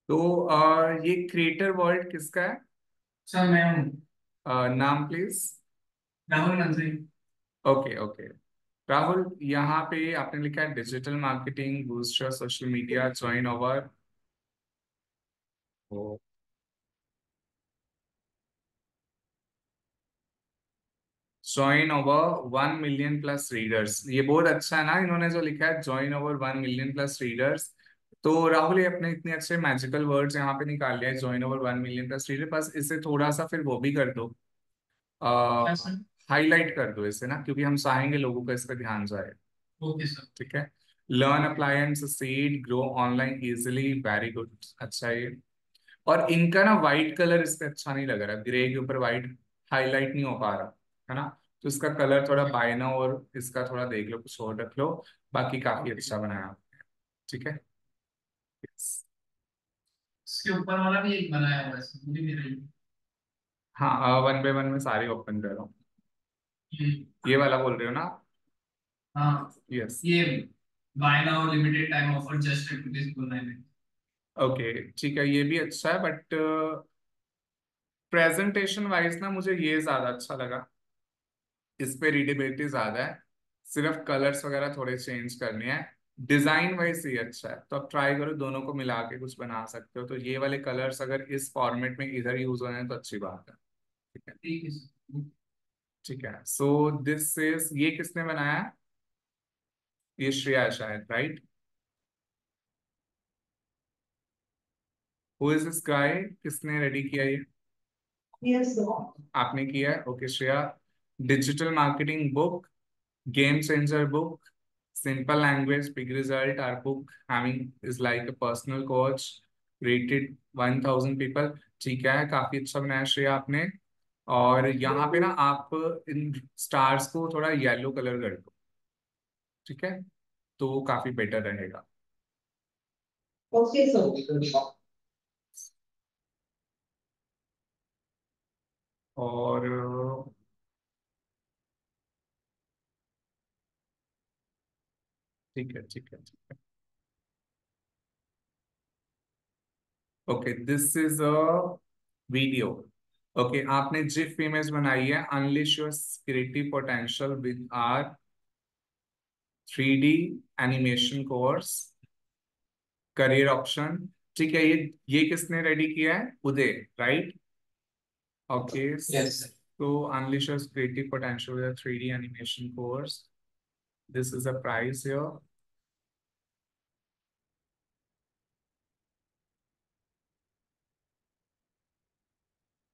तो ये creator world किसका है? सर मैं हूँ। नाम प्लीज। राहुल मंत्री। Okay okay. राहुल, यहाँ पे आपने लिखा है digital marketing, boost your social media, join over, join over 1 million plus readers. ये बहुत अच्छा है ना, इन्होंने जो लिखा है join over 1 million plus readers. तो राहुल, ये अपने इतने अच्छे मैजिकल वर्ड्स यहाँ पे निकाल लिया है, join over 1 million plus reader. बस इसे थोड़ा सा फिर वो भी कर दो, क्या सर? हाईलाइट कर दो इसे ना, क्योंकि हम चाहेंगे लोगों का इस पर ध्यान जाए। Okay sir. ठीक है। Learn apply and succeed, grow online easily, very good. अच्छा है ये। और इनका ना वाइट कलर इस पे अच्छा नहीं लग रहा, ग्रे के ऊपर वाइट हाईलाइट नहीं हो पा रहा, है ना। तो इसका कलर थोड़ा बायना, और इसका थोड़ा देख लो, कुछ और रख लो। बाकी काफी अच्छा बनाया आपने। ठीक है। Yes. इसके ऊपर वाला भी एक बनाया हुआ है सर, वो भी मेरा ही हाँ, 1 बाय 1 में सारे ओपन कर रहा हूँ। है। ये वाला बोल रहे हो ना? हाँ। यस। ये buy now limited time offer just ₹9। Okay ठीक है, ये भी अच्छा है, बट प्रेजेंटेशन वाइज ना मुझे ये ज्यादा अच्छा लगा। इस पे रीडेबिलिटी ज्यादा है, सिर्फ कलर्स वगैरह थोड़े चेंज करने हैं। डिजाइन वाइज ये अच्छा है, तो आप ट्राई करो, दोनों को मिला के कुछ बना सकते हो। तो ये वाले कलर्स अगर इस फॉर्मेट में इधर यूज हो रहे हैं तो अच्छी बात है। ठीक है। ठीक है सर। ठीक है, सो दिस इज, ये किसने बनाया है? ये श्रेया है शायद, राइट? हु इज दिस गाय? किसने रेडी किया ये? Yes sir. आपने किया है, okay Shreya. Digital marketing book, game changer book, simple language, big result. Our book having is like a personal coach, rated 1000 people। ठीक है, काफी अच्छा बनाया श्रेया आपने। और यहाँ पे ना आप इन स्टार्स को थोड़ा येलो कलर कर दो। ठीक है, तो वो काफी बेटर रहेगा। Okay sir. और ठीक है ठीक है ठीक है। Okay, this is a video. Okay, आपने जिफ इमेज बनाई है, unleash your creative potential with our 3D animation course, career option. ठीक है, ये किसने रेडी किया है? Uday, right? Okay, yes sir. so unleash your creative potential with a 3D animation course. This is a price here.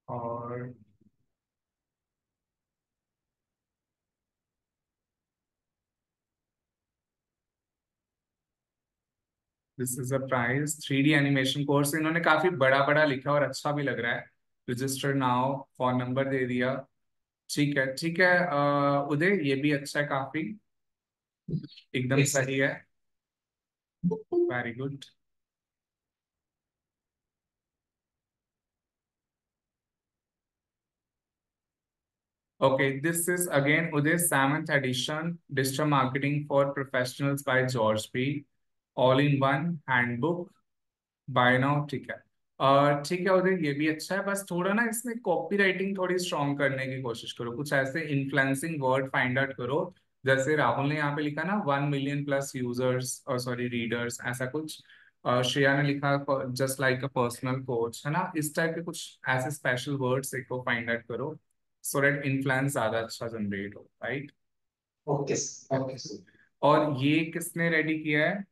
और this is a price, 3D animation course. इन्होंने काफी बड़ा बड़ा लिखा और अच्छा भी लग रहा है। रजिस्टर नाउ, फोन नंबर दे दिया। ठीक है ठीक है, उदय ये भी अच्छा है काफी, एकदम सही है। Very good. Okay, this is again Uday's seventh edition, Digital Marketing for Professionals by George P. All in one handbook, buy now. ठीक है, और ठीक है उदय, ये भी अच्छा है, बस थोड़ा ना इसमें कॉपी राइटिंग थोड़ी स्ट्रॉन्ग करने की कोशिश करो, कुछ ऐसे इन्फ्लुएंसिंग वर्ड फाइंड आउट करो। जैसे राहुल ने यहाँ पे लिखा ना 1 मिलियन प्लस यूजर्स, और सॉरी रीडर्स, ऐसा कुछ। श्रेया ने लिखा just like a personal coach, है ना, इस टाइप के कुछ ऐसे स्पेशल वर्ड्स एक को फाइंड आउट करो, सो दैट इन्फ्लुएंस ज्यादा अच्छा जनरेट हो, right? Okay sir. Okay sir. और ये किसने रेडी किया है?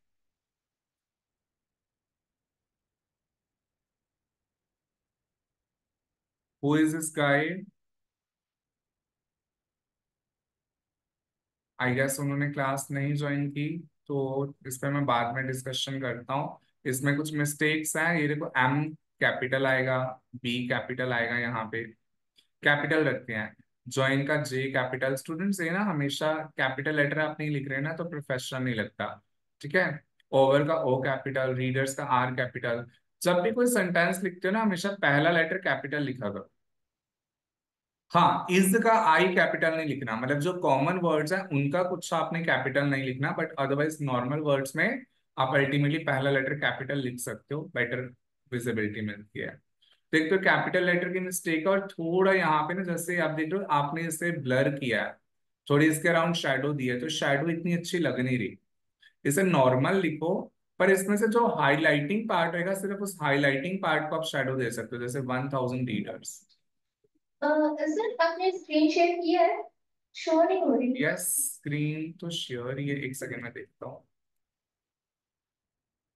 Who is this guy? I guess उन्होंने क्लास नहीं ज्वाइन की, तो इस पे मैं बाद में डिस्कशन करता हूँ। इसमें कुछ मिस्टेक्स हैं, ये देखो, एम कैपिटल आएगा, बी कैपिटल आएगा, यहाँ पे कैपिटल रखते हैं। ज्वाइन का जे कैपिटल। स्टूडेंट्स ये ना हमेशा कैपिटल लेटर आप नहीं लिख रहे हैं ना, तो प्रोफेशनल नहीं लगता। ठीक है। ओवर का ओ कैपिटल, रीडर्स का आर कैपिटल। जब भी कोई सेंटेंस लिखते हो ना, हमेशा पहला लेटर कैपिटल लिखा करो। हाँ, इज का आई कैपिटल नहीं लिखना, मतलब जो कॉमन वर्ड्स हैं उनका कुछ आपने कैपिटल नहीं लिखना, बट अदरवाइज नॉर्मल वर्ड्स में आप अल्टीमेटली पहला लेटर कैपिटल लिख सकते हो, बेटर विजिबिलिटी मिलती है। देख तो कैपिटल लेटर की मिस्टेक है, और थोड़ा यहाँ पे ना जैसे आप देख रहे हो आपने इसे ब्लर किया है, थोड़ी इसके अराउंड शेडो दी है, तो शेडो इतनी अच्छी लग नहीं रही। इसे नॉर्मल लिखो, पर इसमें से जो हाईलाइटिंग पार्ट रहेगा सिर्फ उस हाईलाइटिंग पार्ट को आप शेडो दे सकते हो, जैसे 1000 रीडर्स। सर आपने स्क्रीन शेयर किया है, शो नहीं हो रही। यस, स्क्रीन तो शेयर, ये एक सेकंड में देखता हूँ।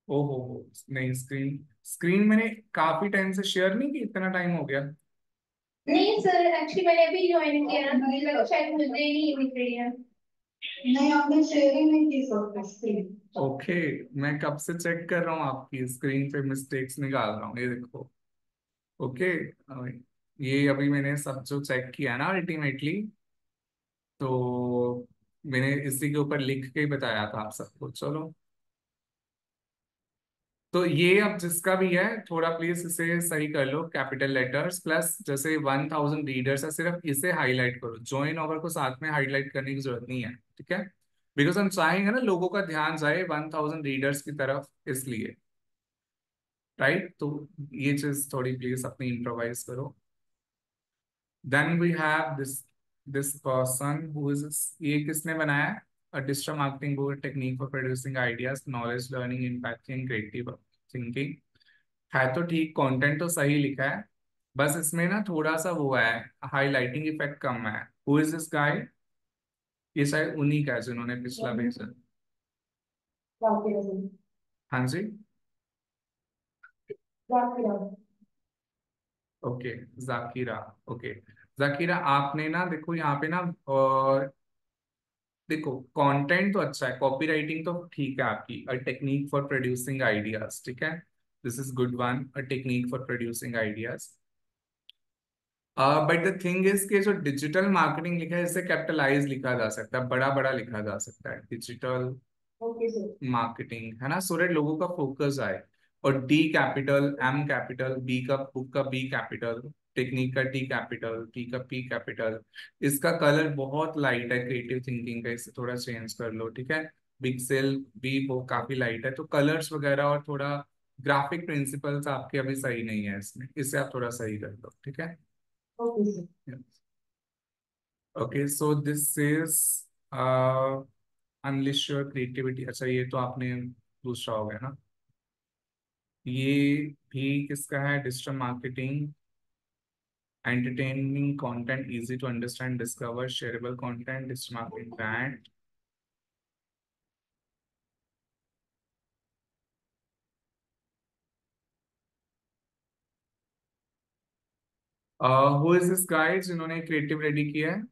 ओहो हो, नहीं स्क्रीन, स्क्रीन मैंने काफी टाइम से शेयर नहीं की, इतना टाइम हो गया। नहीं सर, एक्चुअली मैंने अभी ज्वाइन किया ना, मुझे लगा शायद मुझे नहीं दिख रही है। नहीं, आपने शेयर ही नहीं की सर स्क्रीन। ओके, मैं कब से चेक कर रहा हूँ आपकी स्क्रीन पे मिस्टेक्स निकाल रहा हूँ, ये देखो। ओके, ये अभी मैंने सब जो चेक किया ना अल्टीमेटली, तो मैंने इसी के ऊपर लिख के ही बताया था आप सबको। चलो, तो ये अब जिसका भी है थोड़ा प्लीज इसे सही कर लो, कैपिटल लेटर्स प्लस जैसे 1000 रीडर्स है, सिर्फ इसे हाईलाइट करो, जॉइन ओवर को साथ में हाईलाइट करने की जरूरत नहीं है, ठीक है? बिकॉज हम चाहेंगे ना लोगों का ध्यान जाए 1000 रीडर्स की तरफ, इसलिए। राइट, तो ये चीज थोड़ी प्लीज अपनी इम्प्रोवाइज करो। Then we have this person who is, ये किसने बनाया है? A digital marketing board technique for producing ideas, knowledge learning, impacting, creative thinking. है तो ठीक, कंटेंट तो सही लिखा है, बस इसमें ना थोड़ा सा वो है, हाईलाइटिंग इफेक्ट कम है। हु इज दिस गाय? ये शायद उन्हीं का है जिन्होंने पिछला भेजा। हाँ जी, ओके, जाकिरा। ओके, जाकिरा आपने ना देखो यहाँ पे ना, और देखो कंटेंट तो अच्छा है, कॉपी राइटिंग तो ठीक है आपकी, a technique for producing ideas, ठीक है, this is good one, a technique for producing ideas. But the thing is कि जो डिजिटल मार्केटिंग लिखा है इसे कैपिटलाइज लिखा जा सकता है, बड़ा बड़ा लिखा जा सकता है, डिजिटल ओके सर। मार्केटिंग, है ना, सो दैट लोगों का फोकस आए। और D capital, M capital, B का, बुक का बी कैपिटल, टेक्निक का टी कैपिटल, टी का पी कैपिटल। इसका कलर बहुत लाइट है, क्रिएटिव थिंकिंग का, इसे थोड़ा चेंज कर लो, ठीक है? बिग सेल भी वो काफी लाइट है, तो कलर्स वगैरह और थोड़ा ग्राफिक प्रिंसिपल्स आपके अभी सही नहीं है इसमें, इसे आप थोड़ा सही कर लो, ठीक है? Okay sir. Okay, so this is unleash your creativity. अच्छा, ये तो आपने दूसरा हो गया ना, ये भी किसका है? Digital marketing, entertaining content, easy to understand, discover, shareable content, digital marketing brand. Who is this guy जिन्होंने क्रिएटिव रेडी किया है?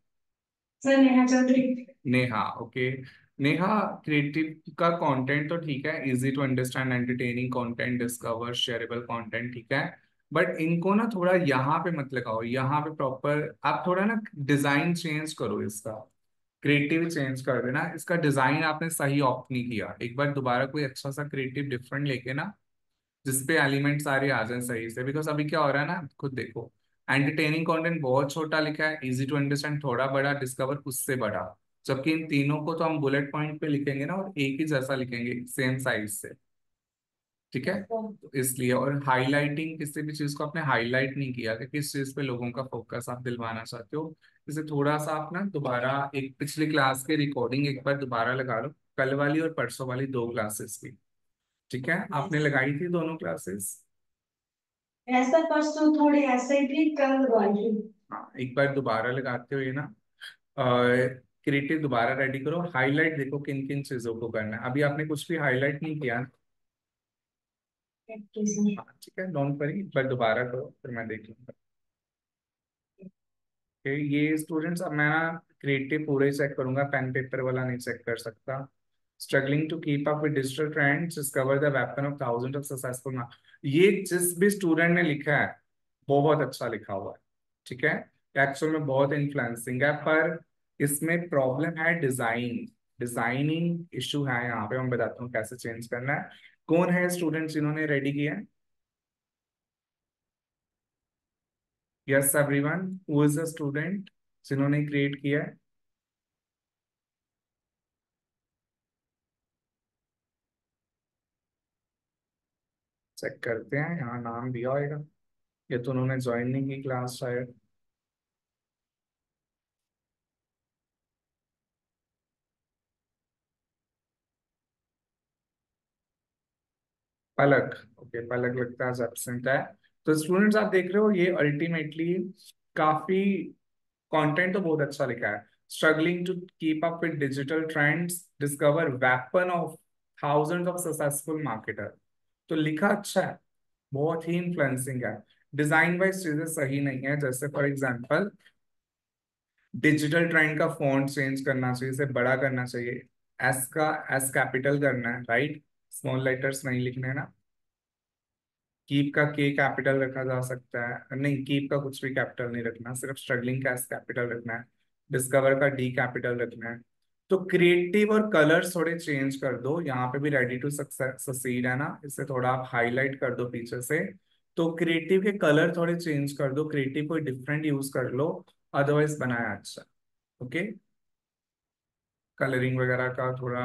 Sir Neha Chaudhary. Neha, okay. Neha, creative का कंटेंट तो ठीक है, easy to understand, entertaining content, discover, shareable content, ठीक है। But इनको ना थोड़ा यहाँ पे मत लगाओ, यहाँ पे प्रॉपर आप थोड़ा ना डिजाइन चेंज करो इसका, क्रिएटिव चेंज कर देना इसका, डिजाइन आपने सही ऑप्ट नहीं किया, एक बार दोबारा कोई अच्छा सा क्रिएटिव डिफरेंट लेके ना, जिसपे एलिमेंट सारे आ जाए सही से। बिकॉज अभी क्या हो रहा है ना, खुद देखो, एंटरटेनिंग कंटेंट बहुत छोटा लिखा है, इजी टू अंडरस्टैंड थोड़ा बड़ा, डिस्कवर उससे बड़ा, जबकि इन तीनों को तो हम बुलेट पॉइंट पे लिखेंगे ना, और एक ही जैसा लिखेंगे सेम साइज से, ठीक है? तो इसलिए, और हाईलाइटिंग, किसी भी चीज को आपने हाईलाइट नहीं किया कि किस चीज पे लोगों का फोकस आप दिलवाना चाहते हो। इसे थोड़ा सा आप ना दोबारा, एक पिछली क्लास की रिकॉर्डिंग एक बार दोबारा लगा लो, कल वाली और परसों वाली दो क्लासेस की, ठीक है? आपने लगाई थी दोनों क्लासेस? ऐसा परसों थोड़ी ऐसे ही थी, कल लगवाई। हाँ, एक बार दोबारा लगाते हुए ना, क्रिएटिव दोबारा रेडी करो, हाईलाइट देखो किन किन चीजों को करना है, अभी आपने कुछ भी हाईलाइट नहीं किया। हाँ, ठीक है, डोंट वरी, एक बार दोबारा करो फिर मैं देख लूंगा। ये स्टूडेंट्स, अब मैं ना क्रिएटिव पूरे चेक करूंगा, पेन पेपर वाला नहीं चेक कर सकता। Struggling to keep up with digital trends, discover the weapon of thousand of successful. ये जिस भी स्टूडेंट ने लिखा है बहुत अच्छा लिखा हुआ है, ठीक है, एक्चुअल में बहुत इन्फ्लुएंसिंग है, पर इसमें प्रॉब्लम है डिजाइन, डिजाइनिंग इशू है यहाँ पे, मैं बताता हूँ कैसे चेंज करना है। कौन है स्टूडेंट जिन्होंने रेडी किया है? Yes everyone, who is the student जिन्होंने क्रिएट किया है? चेक करते हैं, यहाँ नाम दिया होगा। ये तो उन्होंने ज्वाइन नहीं की क्लास शायद। पलक, ओके पलक लगता है एब्सेंट है। तो स्टूडेंट्स आप देख रहे हो ये अल्टीमेटली काफी कंटेंट तो बहुत अच्छा लिखा है। Struggling to keep up with digital trends, discover weapon of thousands of successful marketer. तो लिखा अच्छा है, बहुत ही इन्फ्लुएंसिंग है। डिजाइन वाइज चीजें सही नहीं है, जैसे फॉर एग्जांपल डिजिटल ट्रेंड का फॉन्ट चेंज करना चाहिए, इसे बड़ा करना चाहिए, एस का एस कैपिटल करना है, राइट, स्मॉल लेटर्स नहीं लिखने ना। कीप का के कैपिटल रखा जा सकता है, नहीं कीप का कुछ भी कैपिटल नहीं रखना, सिर्फ स्ट्रगलिंग का एस कैपिटल रखना है। डिस्कवर का डी कैपिटल रखना है। तो क्रिएटिव और कलर्स थोड़े चेंज कर दो, यहाँ पे भी रेडी टू सक्सीड है ना, इसे थोड़ा आप हाईलाइट कर दो पीछे से। तो क्रिएटिव के कलर थोड़े चेंज कर दो, क्रिएटिव कोई डिफरेंट यूज कर लो, अदरवाइज बनाया अच्छा। ओके, कलरिंग वगैरह का थोड़ा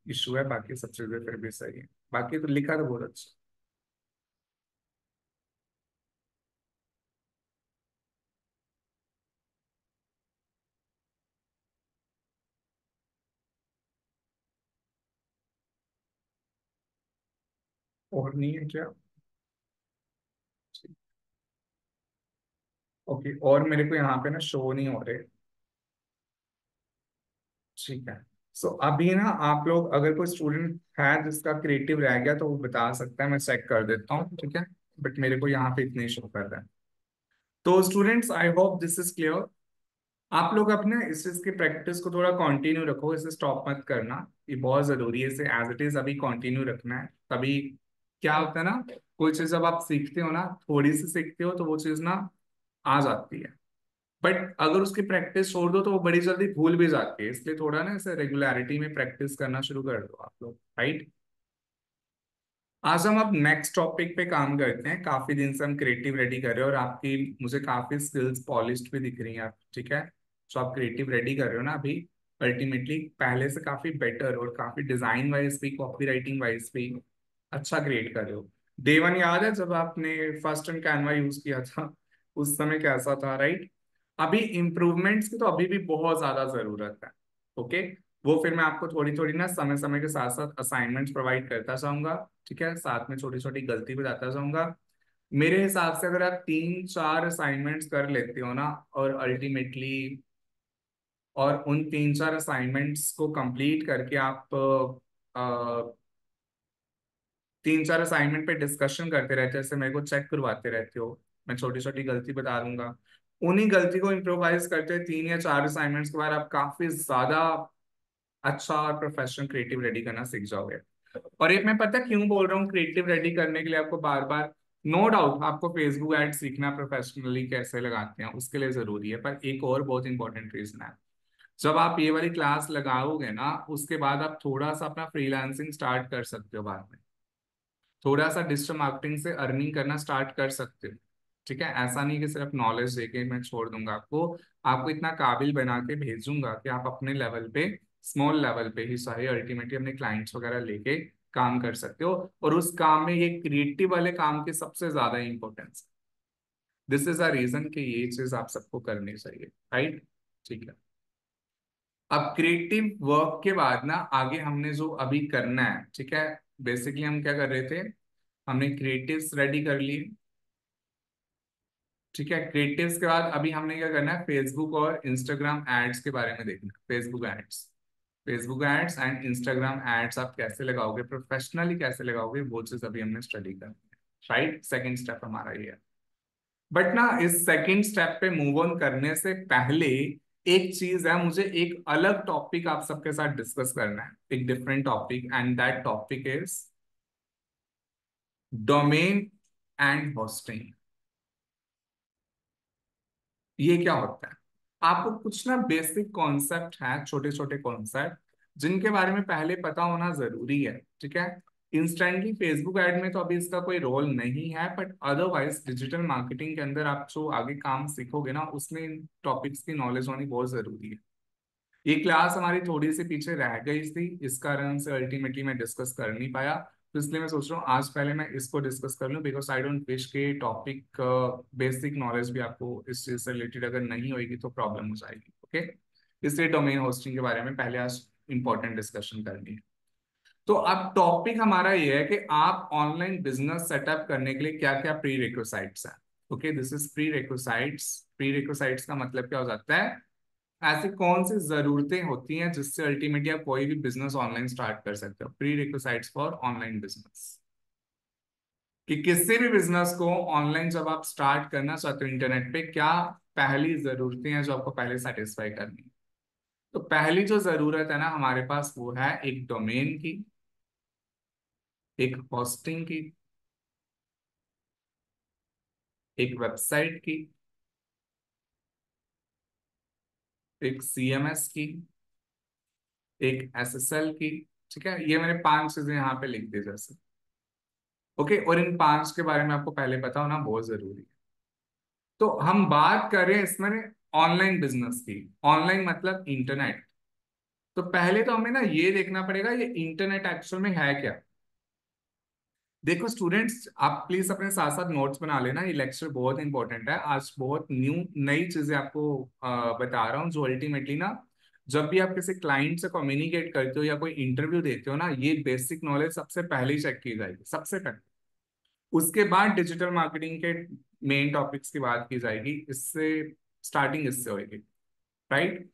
इशू है, बाकी सब चीजें फिर भी सही है, बाकी तो लिखा तो बहुत अच्छा। और नहीं है क्या? ओके, और मेरे को यहाँ पे ना शो नहीं हो रहे। ठीक है। सो अभी ना आप लोग, अगर कोई स्टूडेंट है जिसका क्रिएटिव रह गया तो वो बता सकता है, मैं चेक कर देता हूँ, ठीक है। बट मेरे को यहाँ पे इतने शो कर रहा है। तो students I hope this is clear. आप लोग अपने इस चीज की प्रैक्टिस को थोड़ा कंटिन्यू रखो, इसे स्टॉप मत करना। ये बहुत जरूरी है, इसे एज इट इज अभी कंटिन्यू रखना है। तभी क्या होता है ना, कोई चीज जब आप सीखते हो ना, थोड़ी सी सीखते हो तो वो चीज ना आ जाती है। बट अगर उसकी प्रैक्टिस छोड़ दो तो वो बड़ी जल्दी भूल भी जाती है, इसलिए थोड़ा ना इसे रेगुलरिटी में प्रैक्टिस करना शुरू कर दो आप लोग, राइट। आज हम अब नेक्स्ट टॉपिक पे काम करते हैं। काफी दिन से हम क्रिएटिव रेडी कर रहे हैं और आपकी मुझे काफी स्किल्स पॉलिश्ड भी दिख रही हैं आप, ठीक है। सो आप क्रिएटिव रेडी कर रहे हो ना अभी, अल्टीमेटली पहले से काफी बेटर, और काफी डिजाइन वाइज भी, कॉपी राइटिंग वाइज भी अच्छा क्रिएट कर रहे हो। डे वन याद है जब आपने फर्स्ट एंड कैनवा यूज किया था, उस समय कैसा था, राइट। अभी इम्प्रूवमेंट्स की तो अभी भी बहुत ज्यादा जरूरत है। ओके, वो फिर मैं आपको थोड़ी थोड़ी ना समय समय के साथ साथ असाइनमेंट्स प्रोवाइड करता जाऊंगा, ठीक है, साथ में छोटी छोटी गलती बताता जाऊंगा। मेरे हिसाब से अगर आप 3-4 असाइनमेंट्स कर लेते हो ना, और अल्टीमेटली और उन 3-4 असाइनमेंट्स को कंप्लीट करके आप 3-4 असाइनमेंट पे डिस्कशन करते रहते हो, जैसे मेरे को चेक करवाते रहते हो, मैं छोटी छोटी गलती बता दूंगा, उन्हीं गलती को इम्प्रोवाइज करते 3 या 4 असाइनमेंट्स के बाद आप काफी ज्यादा अच्छा और प्रोफेशनल क्रिएटिव रेडी करना सीख जाओगे। और एक मैं पता है क्यों बोल रहा हूँ क्रिएटिव रेडी करने के लिए आपको बार बार, नो डाउट आपको फेसबुक एड सीखना प्रोफेशनली कैसे लगाते हैं उसके लिए जरूरी है, पर एक और बहुत इंपॉर्टेंट रीजन है। जब आप ये वाली क्लास लगाओगे ना, उसके बाद आप थोड़ा सा अपना फ्रीलांसिंग स्टार्ट कर सकते हो बाद में, थोड़ा सा डिजिटल मार्केटिंग से अर्निंग करना स्टार्ट कर सकते हो, ठीक है। ऐसा नहीं कि सिर्फ नॉलेज देके मैं छोड़ दूंगा आपको, आपको इतना काबिल बना के भेजूंगा कि आप अपने लेवल पे, स्मॉल लेवल पे ही सारे अल्टीमेटली अपने क्लाइंट्स वगैरह लेके काम कर सकते हो। और उस काम में ये क्रिएटिव वाले काम की सबसे ज्यादा importance, this is a reason कि ये चीज आप सबको करनी चाहिए, राइट। ठीक है, अब क्रिएटिव वर्क के बाद ना आगे हमने जो अभी करना है, ठीक है, बेसिकली हम क्या कर रहे थे, हमने क्रिएटिव्स रेडी कर लिए, ठीक है। क्रिएटिव्स के बाद अभी हमने क्या करना है, फेसबुक और इंस्टाग्राम एड्स के बारे में देखना, Facebook ads, Facebook ads and Instagram ads आप कैसे लगाओगे, प्रोफेशनली कैसे लगाओगे, वो चीज अभी हमने स्टडी करनी है, राइट। सेकंड स्टेप हमारा ये है। बट ना इस सेकंड स्टेप पे मूव ऑन करने से पहले एक चीज है, मुझे एक अलग टॉपिक आप सबके साथ डिस्कस करना है, एक different topic, and that topic is domain and hosting. ये क्या होता है, आपको कुछ ना बेसिक कॉन्सेप्ट है, छोटे छोटे कॉन्सेप्ट जिनके बारे में पहले पता होना जरूरी है, ठीक है। इंस्टेंटली फेसबुक ऐड में तो अभी इसका कोई रोल नहीं है, बट अदरवाइज डिजिटल मार्केटिंग के अंदर आप जो आगे काम सीखोगे ना, उसमें इन टॉपिक्स की नॉलेज होनी बहुत जरूरी है। ये क्लास हमारी थोड़ी सी पीछे रह गई थी, इस कारण से अल्टीमेटली मैं डिस्कस कर नहीं पाया। तो इसलिए मैं सोच रहा हूँ आज पहले मैं इसको डिस्कस कर लूँ, बिकॉज आई डोंट विश के टॉपिक बेसिक नॉलेज भी आपको इस चीज से रिलेटेड अगर नहीं होगी तो प्रॉब्लम हो जाएगी। ओके, इसलिए डोमेन होस्टिंग के बारे में पहले आज इंपॉर्टेंट डिस्कशन करनी है। तो अब टॉपिक हमारा ये है कि आप ऑनलाइन बिजनेस सेटअप करने के लिए क्या क्या प्री रिक्विसाइट्स हैं। Okay, this is prerequisites. Prerequisites का मतलब क्या हो जाता है, ऐसी कौन सी जरूरतें होती हैं जिससे अल्टीमेटली आप कोई भी बिजनेस ऑनलाइन स्टार्ट कर सकते हो। प्री रिक्विसाइट्स फॉर ऑनलाइन बिजनेस, कि किसी भी बिजनेस को ऑनलाइन जब आप स्टार्ट करना चाहते हो इंटरनेट पे, क्या पहली जरूरतें हैं जो आपको पहले सेटिस्फाई करनी है। तो पहली जो जरूरत है ना हमारे पास, वो है एक डोमेन की, एक होस्टिंग की, एक वेबसाइट की, एक सीएमएस की, एक एसएसएल की। ठीक है, ये मैंने 5 चीजें यहाँ पे लिख दी जैसे। ओके, और इन 5 के बारे में आपको पहले पता होना बहुत जरूरी है। तो हम बात कर रहे हैं इसमें ऑनलाइन बिजनेस की। ऑनलाइन मतलब इंटरनेट। तो पहले तो हमें ना ये देखना पड़ेगा ये इंटरनेट एक्चुअल में है क्या। देखो स्टूडेंट्स, आप प्लीज अपने साथ साथ नोट्स बना लेना, ये लेक्चर बहुत इंपॉर्टेंट है। आज बहुत नई चीजें आपको बता रहा हूँ जो अल्टीमेटली ना, जब भी आप किसी क्लाइंट से कम्युनिकेट करते हो या कोई इंटरव्यू देते हो ना, ये बेसिक नॉलेज सबसे पहले चेक की जाएगी, सबसे पहले। उसके बाद डिजिटल मार्केटिंग के मेन टॉपिक्स की बात की जाएगी, इससे स्टार्टिंग इससे होगी। Right,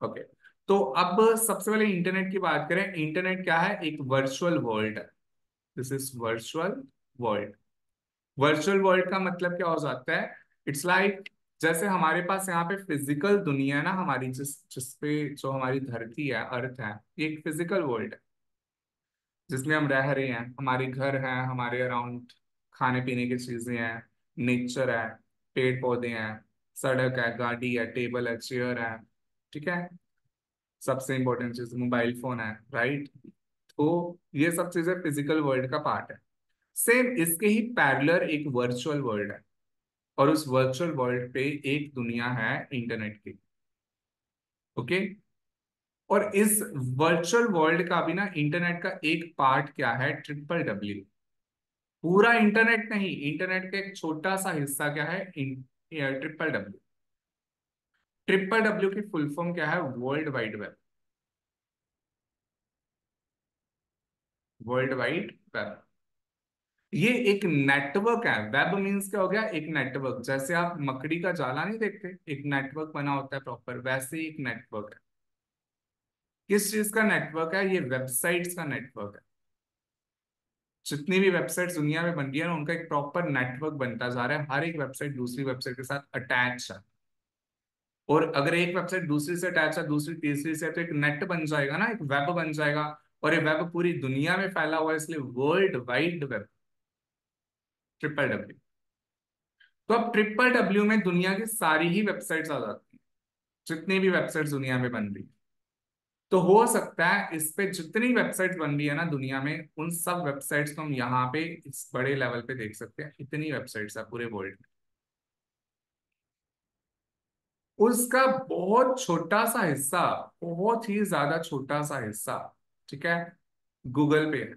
okay. तो अब सबसे पहले इंटरनेट की बात करें। इंटरनेट क्या है, एक वर्चुअल वर्ल्ड है। This is virtual world. Virtual world का मतलब क्या हो जाता है, इट्स लाइक जैसे हमारे पास यहाँ पे फिजिकल दुनिया है ना हमारी, जिसपे जो हमारी धरती है, अर्थ है, ये एक फिजिकल वर्ल्ड है जिसमें हम रह रहे हैं। हमारे घर हैं, हमारे अराउंड खाने पीने की चीजें हैं, नेचर है, पेड़ पौधे हैं, सड़क है, गाड़ी है, टेबल है, चेयर है। ठीक है, सबसे इंपॉर्टेंट चीज मोबाइल फोन है। राइट, तो ये सब चीजें फिजिकल वर्ल्ड का पार्ट है। सेम इसके ही पैरेलल एक वर्चुअल वर्ल्ड है, और उस वर्चुअल वर्ल्ड पे एक दुनिया है इंटरनेट की। ओके, और इस वर्चुअल वर्ल्ड का भी ना इंटरनेट का एक पार्ट क्या है, WWW। पूरा इंटरनेट नहीं, इंटरनेट का एक छोटा सा हिस्सा क्या है, WWW। WWW की फुल फॉर्म क्या है, world wide web. World wide web, ये एक नेटवर्क है। वेब मीन्स क्या हो गया, एक नेटवर्क। जैसे आप मकड़ी का जाला नहीं देखते, एक नेटवर्क बना होता है प्रॉपर, वैसे ही एक नेटवर्क है। किस चीज का नेटवर्क है, ये वेबसाइट्स का नेटवर्क है। जितनी भी वेबसाइट्स दुनिया में बन रही है ना, उनका एक प्रॉपर नेटवर्क बनता जा रहा है। हर एक वेबसाइट दूसरी वेबसाइट के साथ अटैच है, और अगर एक वेबसाइट दूसरी से अटैच है, दूसरी तीसरी से, तो एक नेट बन जाएगा ना, एक वेब बन जाएगा। और ये वेब पूरी दुनिया में फैला हुआ है, इसलिए वर्ल्ड वाइड वेब, WWW। तो अब WWW में दुनिया की सारी ही वेबसाइट्स आ जाती हैं, जितनी भी वेबसाइट्स दुनिया में बन रही है। तो हो सकता है इस पे जितनी वेबसाइट्स बन रही है ना दुनिया में, उन सब वेबसाइट्स को हम यहाँ पे इस बड़े लेवल पे देख सकते हैं। इतनी वेबसाइट्स है पूरे वर्ल्ड में। उसका बहुत छोटा सा हिस्सा, बहुत ही ज्यादा छोटा सा हिस्सा, ठीक है, गूगल पे है।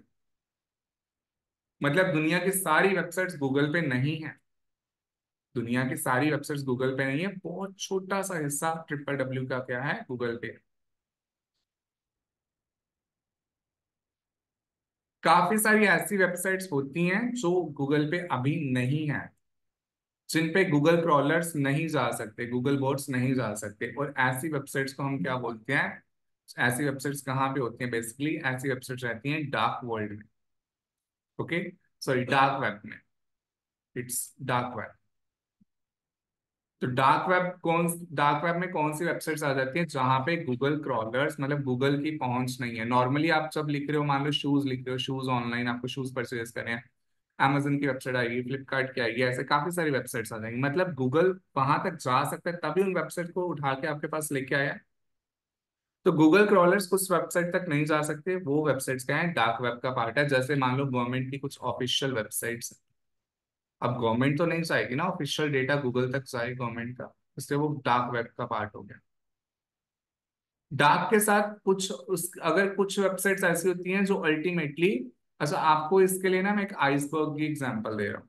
मतलब दुनिया की सारी वेबसाइट्स गूगल पे नहीं है। दुनिया की सारी वेबसाइट्स गूगल पे नहीं है, बहुत छोटा सा हिस्सा WWW का क्या है, गूगल पे। काफी सारी ऐसी वेबसाइट्स होती हैं जो गूगल पे अभी नहीं है, जिन पे गूगल क्रॉलर्स नहीं जा सकते, गूगल बोट्स नहीं जा सकते। और ऐसी वेबसाइट्स को हम क्या बोलते हैं, ऐसी वेबसाइट्स कहाँ पे होती हैं, बेसिकली ऐसी वेबसाइट्स रहती हैं डार्क वर्ल्ड में। ओके, सॉरी, डार्क वेब में। It's dark web. तो डार्क वेब में कौन सी वेबसाइट्स आ जाती हैं, जहां पे गूगल क्रॉलर्स, मतलब गूगल की पहुंच नहीं है। नॉर्मली आप जब लिख रहे हो, मान लो शूज लिख रहे हो, शूज ऑनलाइन आपको शूज परचेज करने हैं, Amazon की वेबसाइट आएगी, फ्लिपकार्ट की आएगी, ऐसे काफी सारी वेबसाइट्स आ जाएंगी। मतलब गूगल वहां तक जा सकता है, तभी उन वेबसाइट को उठा के आपके पास लेके आया। तो गूगल क्रॉलर्स उस वेबसाइट तक नहीं जा सकते, वो वेबसाइट्स क्या है, डार्क वेब का पार्ट है। जैसे मान लो गवर्नमेंट की कुछ ऑफिशियल वेबसाइट्स, अब गवर्नमेंट तो नहीं चाहेगी ना ऑफिशियल डेटा गूगल तक जाए गवर्नमेंट का, इसलिए वो डार्क वेब का पार्ट हो गया। डार्क के साथ कुछ उस, अगर कुछ वेबसाइट्स ऐसी होती हैं जो अल्टीमेटली अच्छा, आपको इसके लिए ना मैं एक आइसबर्ग की एग्जांपल दे रहा हूँ।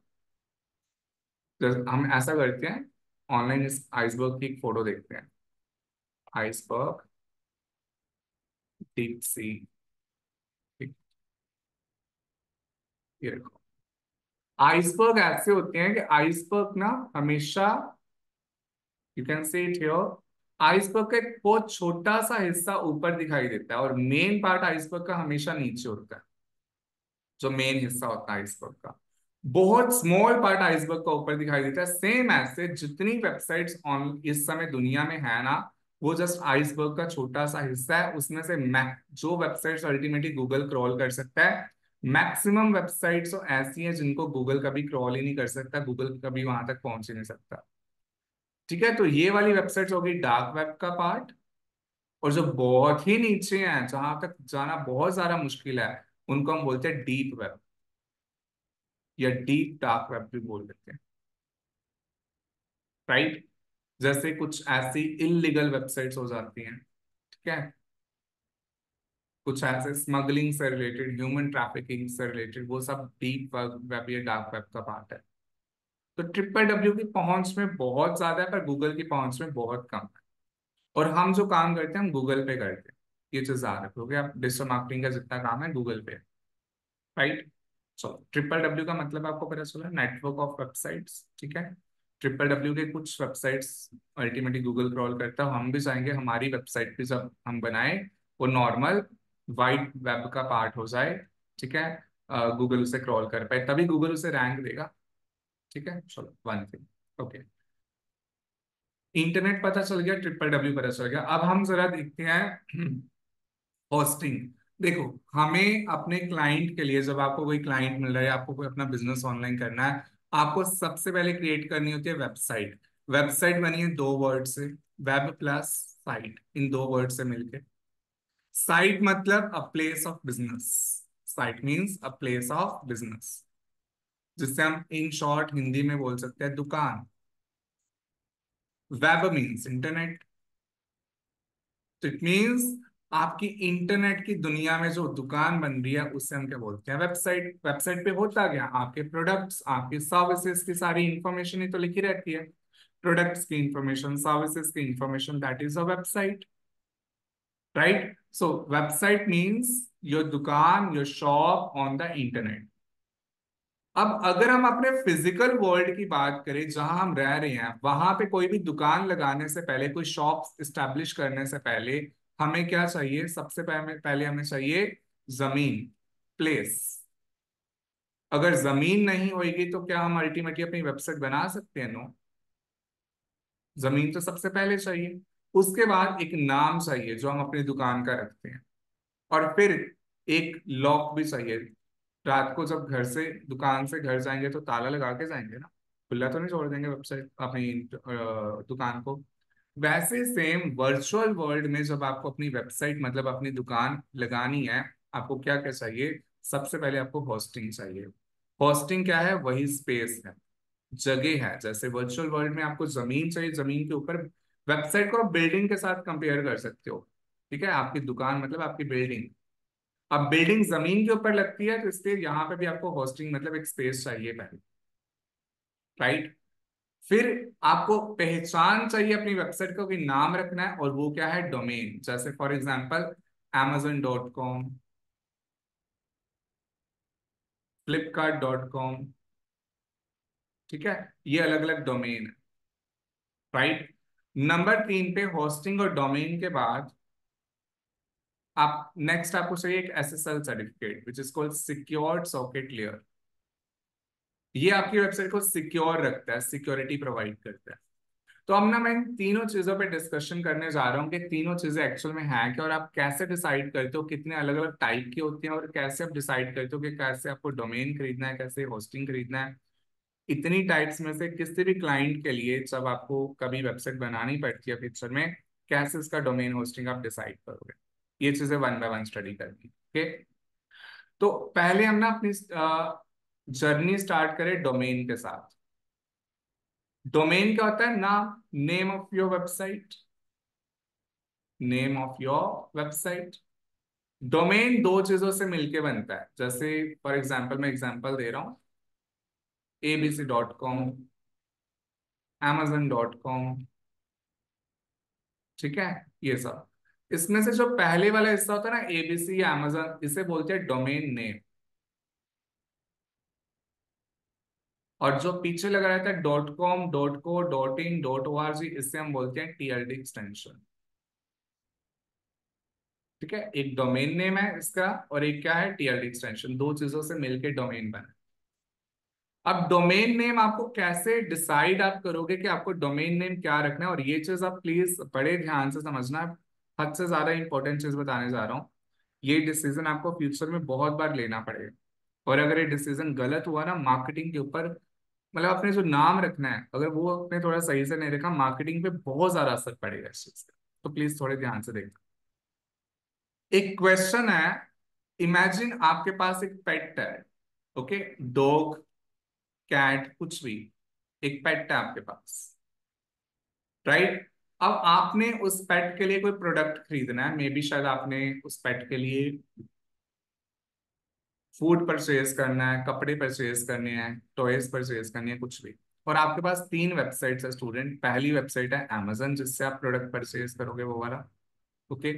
हम ऐसा करते हैं, ऑनलाइन इस आइसबर्ग की एक फोटो देखते हैं। आइसबर्ग, डीप सी, ये देखो। आइसबर्ग ऐसे होते हैं कि आइसबर्ग ना हमेशा, you can see it here, iceberg का एक बहुत छोटा सा हिस्सा ऊपर दिखाई देता है और मेन पार्ट आइसबर्ग का हमेशा नीचे होता है। जो मेन हिस्सा होता है आइसबर्ग का, बहुत स्मॉल पार्ट आइसबर्ग का ऊपर दिखाई देता है। सेम ऐसे जितनी वेबसाइट्स ऑन इस समय दुनिया में है ना, वो जस्ट आइसबर्ग का छोटा सा हिस्सा है। उसमें से जो वेबसाइट्स अल्टीमेटली गूगल क्रॉल कर सकता है, मैक्सिमम वेबसाइट्स तो ऐसी हैं जिनको गूगल कभी क्रॉल ही नहीं कर सकता, गूगल कभी वहां तक पहुंच ही नहीं सकता। ठीक है, तो ये वाली वेबसाइट्स होगी डार्क वेब का पार्ट। और जो बहुत ही नीचे हैं, जहां तक जाना बहुत ज्यादा मुश्किल है, उनको हम बोलते हैं डीप वेब, या डीप डार्क वेब भी बोल देते हैं। राइट? जैसे कुछ ऐसी इलीगल वेबसाइट्स हो जाती हैं, ठीक है, कुछ ऐसे स्मगलिंग से रिलेटेड, ह्यूमन ट्रैफिकिंग से रिलेटेड, वो सब डीप वेब या डार्क वेब का पार्ट है। तो ट्रिपल डब्ल्यू की पहुंच में बहुत ज्यादा है, पर गूगल की पहुंच में बहुत कम है। और हम जो काम करते हैं हम गूगल पे करते हैं। ये चीज याद रखोगे आप, डिजिटल मार्केटिंग का जितना काम है गूगल पे। राइट? सो ट्रिपल डब्ल्यू का मतलब आपको पता चला, नेटवर्क ऑफ वेबसाइट्स। ठीक है, ट्रिपल डब्ल्यू के कुछ वेबसाइट्स अल्टीमेटली गूगल क्रॉल करता है। हम भी चाहेंगे हमारी वेबसाइट भी जब हम बनाए, वो नॉर्मल वाइड वेब का पार्ट हो जाए। ठीक है, गूगल उसे क्रॉल कर पाए, तभी गूगल उसे रैंक देगा। ठीक है, चलो वन थिंग। ओके, इंटरनेट पता चल गया, ट्रिपल डब्ल्यू पता चल गया। अब हम जरा देखते हैं होस्टिंग। देखो, हमें अपने क्लाइंट के लिए, जब आपको कोई क्लाइंट मिल रहा है, आपको कोई अपना बिजनेस ऑनलाइन करना है, आपको सबसे पहले क्रिएट करनी होती है वेबसाइट। वेबसाइट बनी है दो वर्ड से, वेब प्लस साइट, इन दो वर्ड से मिलके। साइट मतलब a place of business. Site means a place of business, जिससे हम इन शॉर्ट हिंदी में बोल सकते हैं दुकान। वेब मीन्स इंटरनेट, तो इट मीन्स आपकी इंटरनेट की दुनिया में जो दुकान बन रही है, उससे हम क्या बोलते हैं, वेबसाइट। वेबसाइट पे होता क्या, आपके प्रोडक्ट्स, आपके सर्विसेज की सारी इंफॉर्मेशन ही तो लिखी रहती है। प्रोडक्ट्स की इंफॉर्मेशन, सर्विसेज की information, that is a website. Right? So website means your दुकान, your shop on the internet. अब अगर हम अपने फिजिकल वर्ल्ड की बात करें, जहां हम रह रहे हैं, वहां पे कोई भी दुकान लगाने से पहले, कोई शॉप इस्टेब्लिश करने से पहले, हमें क्या चाहिए? सबसे पहले पहले हमें चाहिए जमीन, प्लेस। अगर जमीन नहीं होगी तो क्या हम अल्टीमेटली अपनी वेबसाइट बना सकते हैं? नो। जमीन तो सबसे पहले चाहिए। उसके बाद एक नाम चाहिए जो हम अपनी दुकान का रखते हैं। और फिर एक लॉक भी चाहिए। रात को जब घर से, दुकान से घर जाएंगे तो ताला लगा के जाएंगे ना, खुला तो नहीं छोड़ देंगे वेबसाइट, अपनी दुकान को। वैसे सेम वर्चुअल वर्ल्ड में जब आपको अपनी वेबसाइट मतलब अपनी दुकान लगानी है, आपको क्या क्या चाहिए? सबसे पहले आपको होस्टिंग चाहिए। होस्टिंग क्या है? वही स्पेस है, जगह है। जैसे वर्चुअल वर्ल्ड में आपको जमीन चाहिए, जमीन के ऊपर वेबसाइट को आप बिल्डिंग के साथ कंपेयर कर सकते हो। ठीक है, आपकी दुकान मतलब आपकी बिल्डिंग। अब बिल्डिंग जमीन के ऊपर लगती है, तो इसलिए यहाँ पे भी आपको होस्टिंग मतलब एक स्पेस चाहिए पहले। राइट? फिर आपको पहचान चाहिए अपनी वेबसाइट का, कोई नाम रखना है, और वो क्या है? डोमेन। जैसे फॉर एग्जांपल amazon.com, flipkart.com। ठीक है, ये अलग अलग डोमेन है। राइट? नंबर 3 पे होस्टिंग और डोमेन के बाद आप नेक्स्ट आपको चाहिए एक SSL certificate, which is called secured socket layer. ये आपकी वेबसाइट को सिक्योर रखता है, सिक्योरिटी प्रोवाइड करता है। तो अब ना मैं इन तीनों चीजों पे डिस्कशन करने जा रहा हूँ कि तीनों चीजें एक्चुअल में हैं क्या, और आप कैसे डिसाइड करते हो, कितने अलग अलग टाइप की होती हैं, और कैसे आप डिसाइड करते हो कि कैसे आपको डोमेन खरीदना है, कैसे होस्टिंग खरीदना है। इतनी टाइप्स में से किसी भी क्लाइंट के लिए जब आपको कभी वेबसाइट बनानी पड़ती है फ्यूचर में, कैसे इसका डोमेन होस्टिंग आप डिसाइड करोगे, ये चीजें वन बाय वन स्टडी करनी। ओके, तो पहले हम ना अपनी जर्नी स्टार्ट करें डोमेन के साथ। डोमेन क्या होता है? नाम, name of your website, name of your website. Domain दो चीजों से मिलके बनता है, जैसे फॉर एग्जाम्पल मैं एग्जाम्पल दे रहा हूँ, abc.com, amazon.com, ठीक है, ये सब। इसमें से जो पहले वाला हिस्सा होता है ना, एबीसी या amazon, इसे बोलते हैं डोमेन नेम। और जो पीछे लगा रहता है .com, .co, .in, .org, इससे हम बोलते हैं टीएलडी एक्सटेंशन। ठीक है, एक डोमेन नेम है इसका और एक क्या है, टीएलडी एक्सटेंशन। दो चीजों से मिलके डोमेन बना। अब डोमेन नेम आपको कैसे डिसाइड आप करोगे कि आपको डोमेन नेम क्या रखना है, और ये चीज आप प्लीज बड़े ध्यान से समझना। हद से ज्यादा इंपॉर्टेंट चीज बताने जा रहा हूँ। ये डिसीजन आपको फ्यूचर में बहुत बार लेना पड़ेगा, और अगर ये डिसीजन गलत हुआ ना मार्केटिंग के ऊपर, मतलब अपने जो नाम रखना है अगर वो अपने थोड़ा सही से नहीं रखा, मार्केटिंग पे बहुत ज्यादा असर पड़ेगा इस चीज का। तो प्लीज थोड़े ध्यान से देखना। एक क्वेश्चन है, इमेजिन आपके पास एक पेट है, ओके, डॉग, कैट, कुछ भी, एक पेट है आपके पास, राइट। अब आपने उस पेट के लिए कोई प्रोडक्ट खरीदना है, मे बी शायद आपने उस पेट के लिए फूड परचेज करना है, कपड़े परचेज करने हैं, टॉयज परचेज करनी है, कुछ भी। और आपके पास तीन वेबसाइट्स है स्टूडेंट। पहली वेबसाइट है Amazon, जिससे आप प्रोडक्ट परचेज करोगे, वो वाला, ओके।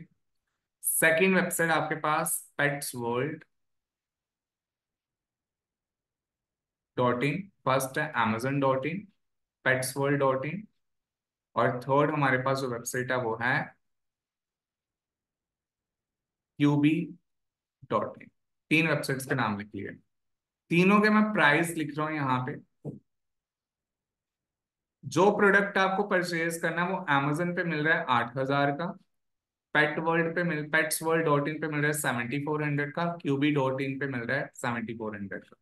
सेकंड वेबसाइट आपके पास petsworld.in, फर्स्ट है amazon.in, petsworld.in, और थर्ड हमारे पास जो वेबसाइट है वो है qb.in। तीन वेबसाइट्स के नाम लिख लिए। तीनों के मैं प्राइस लिख रहा हूं यहाँ पे। जो प्रोडक्ट आपको परचेज करना है वो Amazon पे मिल रहा है 8,000 का, petsworld.in पे मिल रहा है 7,400 का, qb.in पे मिल रहा है 7,400 का।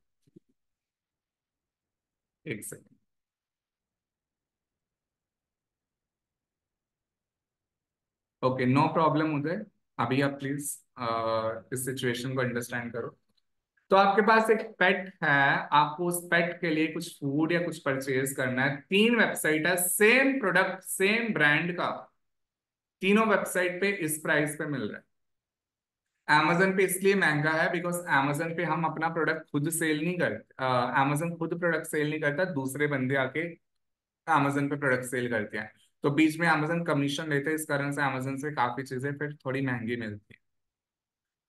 एक सेकंड, ओके, नो प्रॉब्लम उदय। अभी आप प्लीज इस सिचुएशन को अंडरस्टैंड करो। तो आपके पास एक पेट है, आपको उस पेट के लिए कुछ फूड या कुछ परचेज करना है। तीन वेबसाइट है, सेम प्रोडक्ट सेम ब्रांड का, तीनों वेबसाइट पे इस प्राइस पे मिल रहा है। Amazon पे इसलिए महंगा है बिकॉज Amazon पे हम अपना प्रोडक्ट खुद सेल नहीं करते। Amazon खुद प्रोडक्ट सेल नहीं करता, दूसरे बंदे आके Amazon पे प्रोडक्ट सेल करते हैं। तो बीच में Amazon कमीशन लेते हैं, इस कारण से Amazon से काफी चीजें फिर थोड़ी महंगी मिलती है।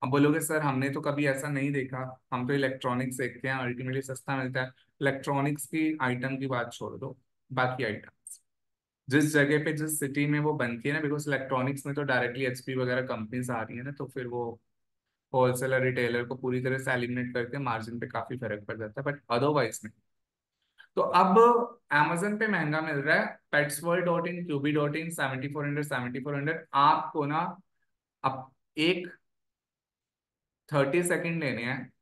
अब बोलोगे सर हमने तो कभी ऐसा नहीं देखा, हम तो इलेक्ट्रॉनिक्स देखते हैं, अल्टीमेटली सस्ता मिलता है। इलेक्ट्रॉनिक्स की आइटम की बात छोड़ दो, बाकी आइटम्स जिस जगह पे जिस सिटी में वो बनती है ना, बिकॉज इलेक्ट्रॉनिक्स में तो डायरेक्टली एचपी वगैरह कंपनीज आ रही है ना, तो फिर वो होलसेलर रिटेलर को पूरी तरह से एलिमिनेट करके मार्जिन पे काफी फर्क पड़ जाता है, बट अदरवाइज नहीं। तो अब Amazon पे महंगा मिल रहा है, petsworld.in, qb.in, 7,400 आपको ना। अब एक 30 सेकेंड लेने हैं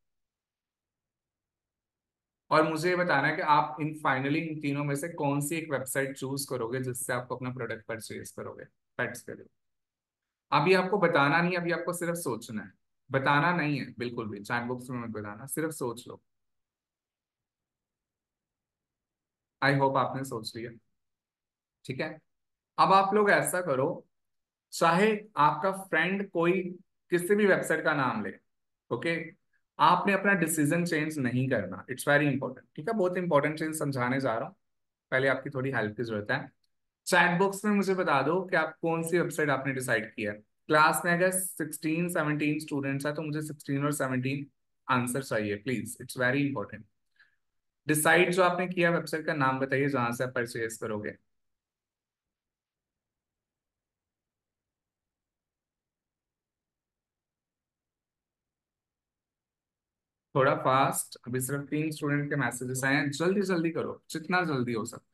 और मुझे ये बताना है कि आप इन फाइनली इन तीनों में से कौन सी एक वेबसाइट चूज करोगे जिससे आपको अपना प्रोडक्ट परचेज करोगे पेट्स के लिए। अभी आपको बताना नहीं, अभी आपको सिर्फ सोचना है। बताना नहीं है बिल्कुल भी, चैट बॉक्स में मत बताना, सिर्फ सोच लो। आई होप आपने सोच लिया, ठीक है। अब आप लोग ऐसा करो, चाहे आपका फ्रेंड कोई किसी भी वेबसाइट का नाम ले, ओके, आपने अपना डिसीजन चेंज नहीं करना, इट्स वेरी इंपॉर्टेंट, ठीक है। बहुत इंपॉर्टेंट चीज समझाने जा रहा हूँ, पहले आपकी थोड़ी हेल्प की जरूरत है। चैट बॉक्स में मुझे बता दो कि आप कौन सी वेबसाइट आपने डिसाइड किया है। क्लास में अगर 16-17 स्टूडेंट्स है तो मुझे 16 और 17 आंसर चाहिए please, it's very important. Decide जो आपने किया वेबसाइट का नाम बताइए जहां से आप परचेज करोगे। थोड़ा फास्ट, अभी सिर्फ 3 स्टूडेंट के मैसेजेस आए हैं, जल्दी जल्दी करो जितना जल्दी हो सकता है।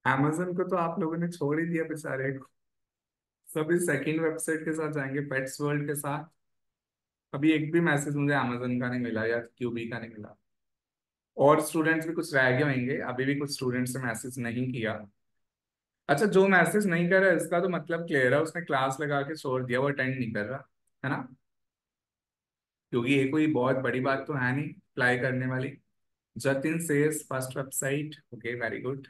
Amazon को तो आप लोगों ने छोड़ ही दिया बेचारे को, सभी सेकंड वेबसाइट के साथ जाएंगे, पेट्स वर्ल्ड के साथ। अभी एक भी मैसेज मुझे Amazon का नहीं मिला या क्यूबी का नहीं मिला। और स्टूडेंट्स भी कुछ रह गए होंगे, अभी भी कुछ स्टूडेंट्स ने मैसेज नहीं किया। अच्छा, जो मैसेज नहीं कर रहा है इसका तो मतलब क्लियर है, उसने क्लास लगा के छोड़ दिया, वो अटेंड नहीं कर रहा है ना। क्योंकि ये कोई बहुत बड़ी बात तो है नहीं अप्लाई करने वाली। Jatin says first website, okay very good.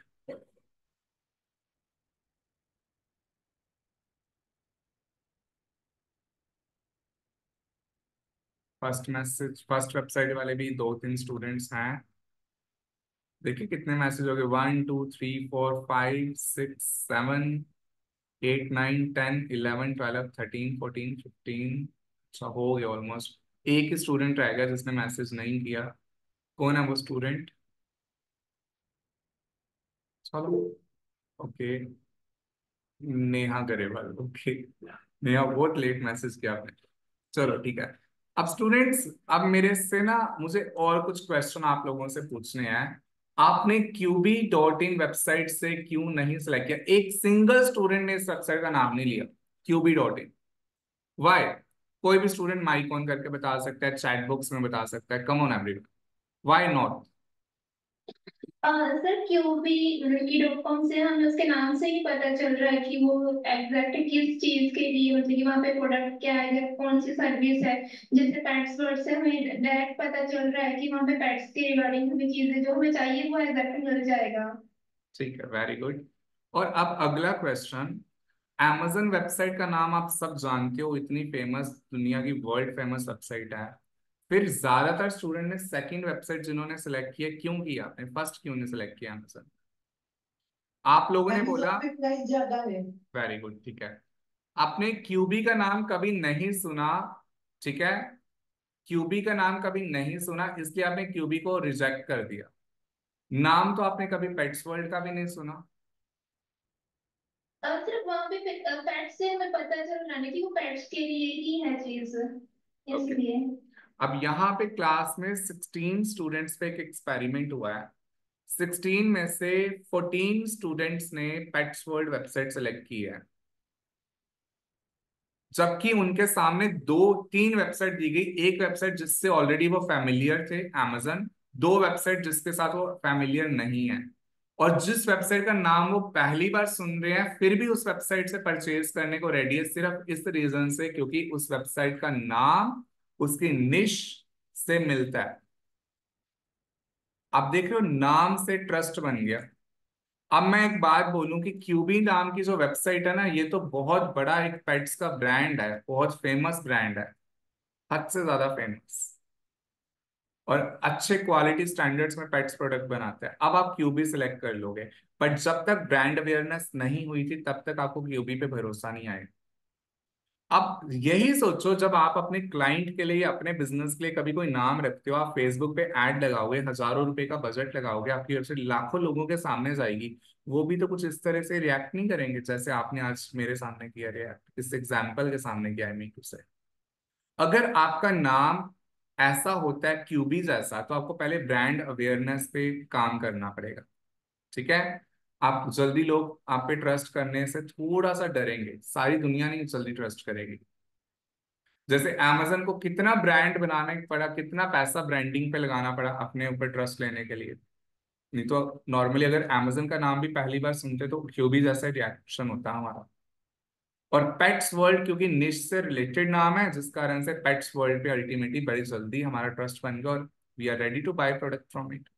First message first website वाले भी 2-3 स्टूडेंट्स हैं। देखिए कितने मैसेज हो गए, 1 2 3 4 5 6 7 8 9 10 11 12 13 14 15। अच्छा हो गया ऑलमोस्ट। एक ही स्टूडेंट रह गया जिसने मैसेज नहीं किया। कौन है वो स्टूडेंट? चलो ओके, नेहा गरेवाल, ओके। नेहा बहुत लेट मैसेज किया आपने। चलो ठीक है। अब स्टूडेंट्स, अब मेरे से ना मुझे और कुछ क्वेश्चन आप लोगों से पूछने हैं। आपने QB.in वेबसाइट से क्यों नहीं सिलेक्ट किया? एक सिंगल स्टूडेंट ने इस वेबसाइट का नाम नहीं लिया, QB.in। वाई? कोई भी स्टूडेंट माइक ऑन करके बता सकता है, चैट बॉक्स में बता सकता है, come on everyone, why not? Sir QB.com से हमें उसके नाम से ही पता चल रहा है कि वो एग्जैक्ट किस चीज के लिए, मतलब कि वहाँ पे प्रोडक्ट क्या है या कौन सी सर्विस है। जैसे पेट्स वर्ड से हमें डायरेक्ट पता चल रहा है कि वहाँ पे पेट्स के रिगार्डिंग हमें चीजें जो हमें चाहिए वो एग्जैक्ट मिल जाएगा। ठीक है, वेरी गुड। और अब अगला क्वेश्चन, amazon वेबसाइट का नाम आप सब जानते हो, इतनी फेमस, दुनिया की वर्ल्ड फेमस वेबसाइट है। फिर ज्यादातर स्टूडेंट ने सेकंड वेबसाइट जिन्होंने सिलेक्ट किया, क्यों किया आपने? फर्स्ट क्यों नहीं सिलेक्ट किया amazon? आप लोगों ने बोला प्राइस ज्यादा है। वेरी गुड, ठीक है। आपने क्यूबी का नाम कभी नहीं सुना, ठीक है? क्यूबी का नाम कभी नहीं सुना, इसलिए आपने क्यूबी को रिजेक्ट कर दिया। नाम तो आपने कभी पेट्स वर्ल्ड का भी नहीं सुना। सिर्फ वहाँ पे पेट्स से हमें पता चल रहा है ना कि वो पेट्स के लिए ही है चीज, ओके, इसलिए। अब यहाँ पे क्लास में 16 स्टूडेंट्स पे एक एक्सपेरिमेंट हुआ है। 16 में से 14 स्टूडेंट्स ने पेट्स वर्ल्ड वेबसाइट सेलेक्ट की है, जबकि उनके सामने 2-3 वेबसाइट दी गई। एक वेबसाइट जिससे ऑलरेडी वो फैमिलियर थे, amazon। दो वेबसाइट जिसके साथ वो फैमिलियर नहीं है। और जिस वेबसाइट का नाम वो पहली बार सुन रहे हैं, फिर भी उस वेबसाइट से परचेज करने को रेडी है, सिर्फ इस रीजन से क्योंकि उस वेबसाइट का नाम उसकी निश से मिलता है। आप देख रहे हो, नाम से ट्रस्ट बन गया। अब मैं एक बात बोलूं कि क्यूबी नाम की जो वेबसाइट है ना, ये तो बहुत बड़ा एक पेट्स का ब्रांड है, बहुत फेमस ब्रांड है, हद से ज्यादा फेमस। और अच्छे क्वालिटी स्टैंडर्ड्स में पेट्स प्रोडक्ट बनाते हैं। अब आप क्यूबी सिलेक्ट कर लोगे, बट जब तक ब्रांड अवेयरनेस नहीं हुई थी तब तक आपको क्यूबी पे भरोसा नहीं आएगा। अब यही सोचो, जब आप अपने क्लाइंट के लिए, अपने बिजनेस के लिए कभी कोई नाम रखते हो, आप फेसबुक पे ऐड लगाओगे, हजारों रुपए का बजट लगाओगे, आपकी वेबसाइट लाखों लोगों के सामने जाएगी, वो भी तो कुछ इस तरह से रिएक्ट नहीं करेंगे जैसे आपने आज मेरे सामने किया रिएक्ट, इस एग्जाम्पल के सामने किया है मीटू से। अगर आपका नाम ऐसा होता है क्यूबी जैसा, तो आपको पहले ब्रांड अवेयरनेस पे काम करना पड़ेगा, ठीक है? आप जल्दी, लोग आप पे ट्रस्ट करने से थोड़ा सा डरेंगे, सारी दुनिया नहीं जल्दी ट्रस्ट करेगी। जैसे amazon को कितना ब्रांड बनाना पड़ा, कितना पैसा ब्रांडिंग पे लगाना पड़ा अपने ऊपर ट्रस्ट लेने के लिए। नहीं तो नॉर्मली अगर amazon का नाम भी पहली बार सुनते तो क्यूबी जैसा रिएक्शन होता हमारा। और पेट्स वर्ल्ड क्योंकि निश से रिलेटेड नाम है, जिस कारण से पेट्स वर्ल्ड पे अल्टीमेटली बड़ी जल्दी हमारा ट्रस्ट बन गया और we are ready to buy product from it.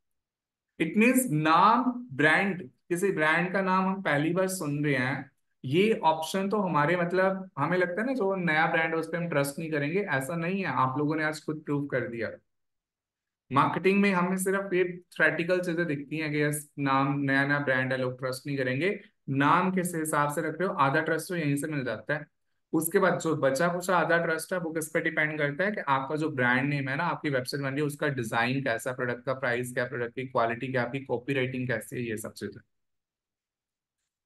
It means नाम, ब्रांड, किसी ब्रांड का नाम हम पहली बार सुन रहे हैं, ये ऑप्शन तो हमारे, मतलब हमें लगता है ना जो नया ब्रांड है उस पर हम ट्रस्ट नहीं करेंगे, ऐसा नहीं है। आप लोगों ने आज खुद प्रूव कर दिया। मार्केटिंग में हमें सिर्फ ये थ्रेटिकल चीजें दिखती हैं कि यस नाम, नया नया ब्रांड है, लोग ट्रस्ट नहीं करेंगे। नाम किस हिसाब से रख रहे हो, आधा ट्रस्ट तो यहीं से मिल जाता है। उसके बाद जो बचा कुछ आधा ट्रस्ट है वो किस पे डिपेंड करता है कि आपका जो ब्रांड नेम है ना, आपकी वेबसाइट बन रही है, उसका डिजाइन कैसा, प्रोडक्ट का प्राइस क्या, प्रोडक्ट की क्वालिटी क्या, आपकी कॉपी राइटिंग कैसी है, ये सब चीजें।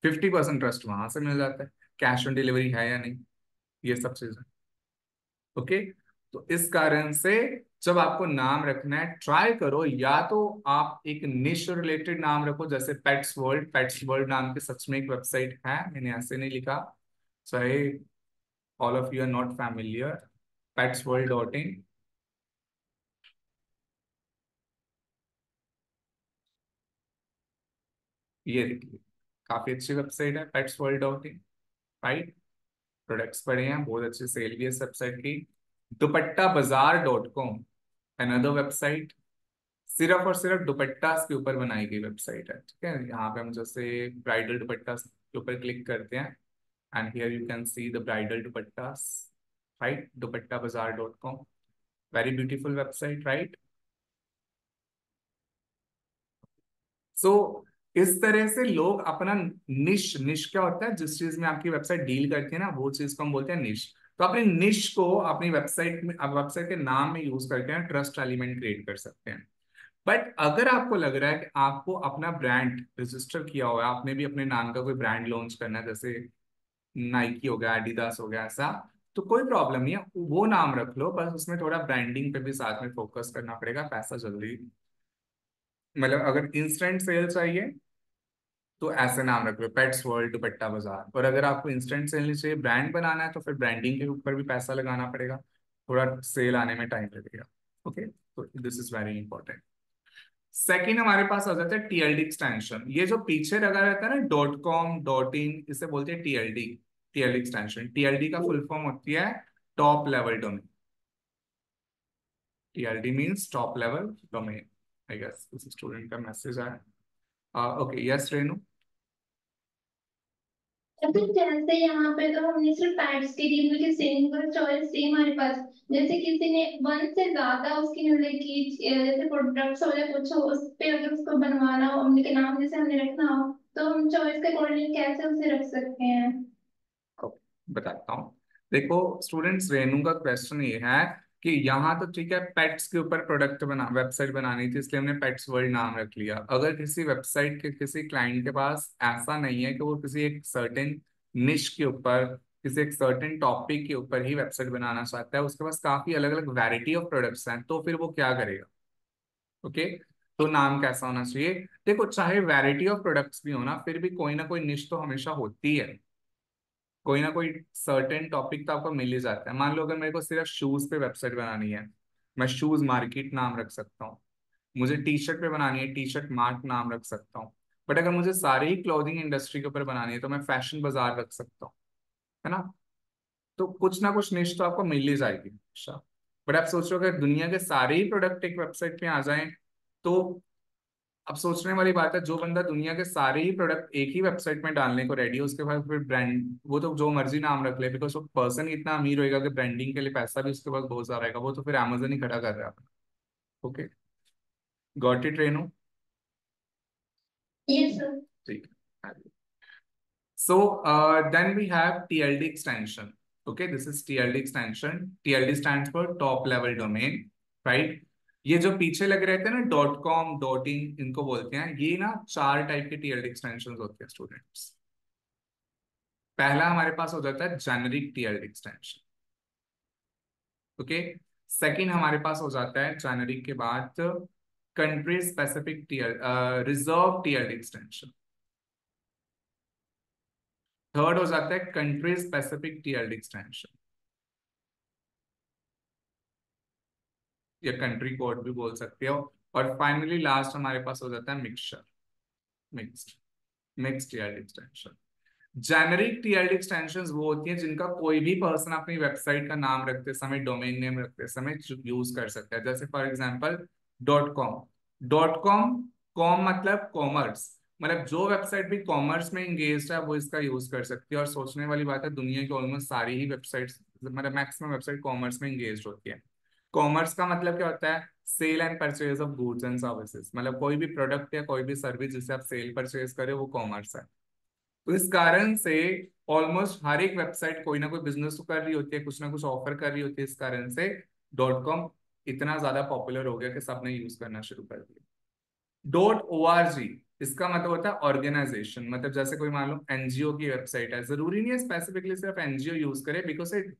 50% ट्रस्ट वहां से मिल जाता है, कैश ऑन डिलीवरी है या नहीं, ये सब चीजें। ओके, तो इस कारण से जब आपको नाम रखना है, ट्राई करो या तो आप एक निश रिलेटेड नाम रखो, जैसे पेट्स वर्ल्ड। पेट्स वर्ल्ड नाम की सच में एक वेबसाइट है, मैंने ऐसे नहीं लिखा, चाहे all of you are not familiar, petsworld.in। ये देखिए, काफी अच्छी वेबसाइट है petsworld.in, राइट? प्रोडक्ट्स पड़े हैं, बहुत अच्छी सेल भी है इस वेबसाइट की। dupattabazaar.com, another वेबसाइट, सिर्फ और सिर्फ दुपट्टास के ऊपर बनाई गई वेबसाइट है। ठीक है, यहाँ पे हम जैसे ब्राइडल दुपट्टास के ऊपर क्लिक करते हैं, and here you can see the bridal dupattas, right, dupattabazaar.com, very beautiful website, right. So इस तरह से लोग अपना निश, निश क्या होता है, जिस चीज में आपकी वेबसाइट डील करती है ना, वो चीज को हम बोलते हैं निश। तो अपनी निश को अपनी वेबसाइट में, अब वेबसाइट के नाम में यूज करके ना ट्रस्ट एलिमेंट क्रिएट कर सकते हैं। बट अगर आपको लग रहा है कि आपको अपना ब्रांड रजिस्टर किया हुआ है, आपने भी अपने नाम का कोई ब्रांड लॉन्च करना है, जैसे नाइकी हो गया, एडिडास हो गया, ऐसा, तो कोई प्रॉब्लम नहीं है, वो नाम रख लो, बस उसमें थोड़ा ब्रांडिंग पे भी साथ में फोकस करना पड़ेगा, पैसा जल्दी, मतलब अगर इंस्टेंट सेल चाहिए तो ऐसे नाम रख लो, पेट्स वर्ल्ड दुपट्टा बाजार। और अगर आपको इंस्टेंट सेल नहीं चाहिए, ब्रांड बनाना है, तो फिर ब्रांडिंग के ऊपर भी पैसा लगाना पड़ेगा, थोड़ा सेल आने में टाइम लगेगा। ओके, तो this is very important. Second हमारे पास आ जाता है टीएलडी एक्सटेंशन। ये जो पीछे लगा रहता है ना .com .in, इसे बोलते हैं टीएलडी, टीएलडी एक्सटेंशन। टीएलडी का फुल फॉर्म होती है top level domain. TLD means top level domain. I guess इस स्टूडेंट का मैसेज आया। Okay, yes Renu. अभी जैसे यहाँ पे तो हमने सिर्फ पैड्स के लिए मुझे सिंगल चॉइस थी हमारे पास। जैसे किसी ने वन से ज्यादा उसकी मतलब कि जैसे प्रोडक्ट्स हो या कुछ हो, उस पे अगर उसको बनवाना हो, उनके नाम जैसे हमने रखना हो, तो हम चॉइस के अकॉर्डिंग कैसे उसे रख सकते हैं? बताता हूँ। देखो स्टूडेंट्स, रेनू का क्वेश्चन ये है कि यहाँ तो ठीक है, पेट्स के ऊपर प्रोडक्ट बना, वेबसाइट बनानी थी, इसलिए हमने पेट्स वर्ल्ड नाम रख लिया। अगर किसी वेबसाइट के किसी क्लाइंट के पास ऐसा नहीं है कि वो किसी एक सर्टेन निश के ऊपर, किसी एक सर्टेन टॉपिक के ऊपर ही वेबसाइट बनाना चाहता है, उसके पास काफी अलग अलग वैरायटी ऑफ प्रोडक्ट्स हैं, तो फिर वो क्या करेगा? ओके, तो नाम कैसा होना चाहिए? देखो, चाहे वैरायटी ऑफ प्रोडक्ट्स भी हो ना, फिर भी कोई ना कोई निश तो हमेशा होती है, कोई ना कोई सर्टेन टॉपिक तो आपको मिल ही जाता है। मान लो अगर मेरे को सिर्फ शूज पे वेबसाइट बनानी है, मैं शूज मार्केट नाम रख सकता हूँ। मुझे टी शर्ट पे बनानी है, टी शर्ट मार्ट नाम रख सकता हूँ। बट अगर मुझे सारी ही क्लोथिंग इंडस्ट्री के ऊपर बनानी है, तो मैं फैशन बाजार रख सकता हूँ, है ना। तो कुछ ना कुछ निश तो आपको मिल ही जाएगी हमेशा। बट आप सोचो अगर दुनिया के सारे ही प्रोडक्ट एक वेबसाइट पे आ जाएं, तो अब सोचने वाली बात है, जो बंदा दुनिया के सारे ही प्रोडक्ट एक ही वेबसाइट में डालने को रेडी है, उसके बाद फिर ब्रांड, वो तो जो मर्जी नाम रख ले, बिकॉज वो पर्सन इतना अमीर होएगा कि ब्रांडिंग के लिए पैसा भी उसके पास बहुत सारा रहेगा, वो तो फिर अमेजन ही खड़ा कर रहा है। Okay, got it Renu? Yes sir. ठीक है। So then we have TLD extension. Okay, this is TLD extension. TLD stands for top level domain, right. ये जो पीछे लगे रहते हैं ना .com .in, इनको बोलते हैं, ये ना 4 टाइप के टीएलडी एक्सटेंशन होते हैं स्टूडेंट्स। पहला हमारे पास हो जाता है generic TLD extension. Okay, second हमारे पास हो जाता है जेनेरिक के बाद country specific TL, reserve TLD extension. Third हो जाता है कंट्री स्पेसिफिक टीएलडी एक्सटेंशन, या कंट्री कोड भी बोल सकते हो। और फाइनली लास्ट हमारे पास हो जाता है mixture, mixed, mixed TLD extension. Generic TLD extensions वो होती हैं जिनका कोई भी पर्सन अपनी वेबसाइट का नाम रखते समय, डोमेन नेम रखते समय यूज कर सकता है। जैसे for example .com, .com, com मतलब कॉमर्स, मतलब जो वेबसाइट भी कॉमर्स में इंगेज है वो इसका यूज कर सकती है। और सोचने वाली बात है, दुनिया की ऑलमोस्ट सारी ही वेबसाइट्स, मतलब मैक्सिमम वेबसाइट कॉमर्स में इंगेज होती है। कॉमर्स का मतलब क्या होता है? Sale and purchase of goods and services, मतलब कोई भी प्रोडक्ट या कोई भी सर्विस जिसे आप सेल परचेज करें, वो कॉमर्स है। तो इस कारण से ऑलमोस्ट हर एक वेबसाइट कोई ना कोई बिजनेस तो कर रही होती है, कुछ ना कुछ ऑफर कर रही होती है, इस कारण से .com इतना ज्यादा पॉपुलर हो गया कि सबने यूज करना शुरू कर दिया। .org, इसका मतलब होता है ऑर्गेनाइजेशन, मतलब जैसे कोई मान लो एनजीओ की वेबसाइट है, जरूरी नहीं है स्पेसिफिकली सिर्फ एनजीओ यूज करे, बिकॉज इट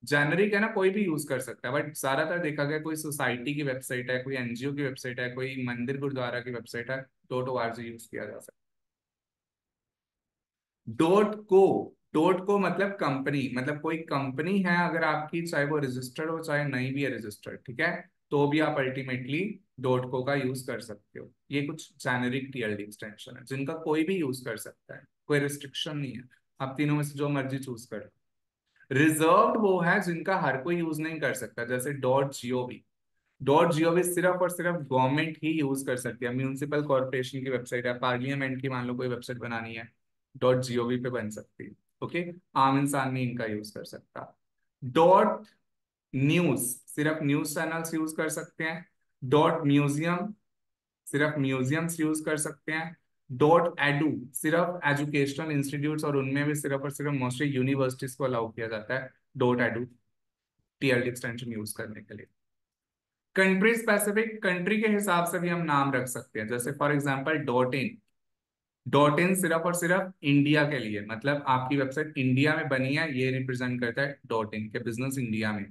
जेनरिक है ना, कोई भी यूज कर सकता है। बट ज्यादातर देखा गया कोई सोसाइटी की वेबसाइट है, कोई एनजीओ की वेबसाइट है, कोई मंदिर गुरुद्वारा की वेबसाइट है, .org यूज किया जा सकता है। .co, .co मतलब कंपनी, मतलब कोई कंपनी है अगर आपकी, चाहे वो रजिस्टर्ड हो चाहे नहीं भी है रजिस्टर्ड, ठीक है, तो भी आप अल्टीमेटली .co का यूज कर सकते हो। ये कुछ जेनेरिक टीएलडी एक्सटेंशन है जिनका कोई भी यूज कर सकता है, कोई रिस्ट्रिक्शन नहीं है, आप तीनों में से जो मर्जी चूज कर। रिजर्व्ड वो है जिनका हर कोई यूज नहीं कर सकता, जैसे .gov। .gov सिर्फ और सिर्फ गवर्नमेंट ही यूज कर सकती है। म्यूनिसिपल कॉर्पोरेशन की वेबसाइट है, पार्लियामेंट की मान लो कोई वेबसाइट बनानी है, .gov पे बन सकती है। ओके, आम इंसान नहीं इनका यूज कर सकता। डॉट न्यूज सिर्फ न्यूज चैनल्स यूज कर सकते हैं। .म्यूजियम सिर्फ म्यूजियम्स यूज कर सकते हैं। .एडू सिर्फ एजुकेशनल इंस्टीट्यूट्स, और उनमें भी सिर्फ और सिर्फ मोस्टली यूनिवर्सिटीज को अलाउ किया जाता है .एडू टीएलडी एक्सटेंशन यूज करने के लिए। कंट्री स्पेसिफिक, कंट्री के हिसाब से भी हम नाम रख सकते हैं, जैसे फॉर एग्जांपल .इन। .इन सिर्फ और सिर्फ इंडिया के लिए, मतलब आपकी वेबसाइट इंडिया में बनी है ये रिप्रेजेंट करता है .इन के बिजनेस इंडिया में।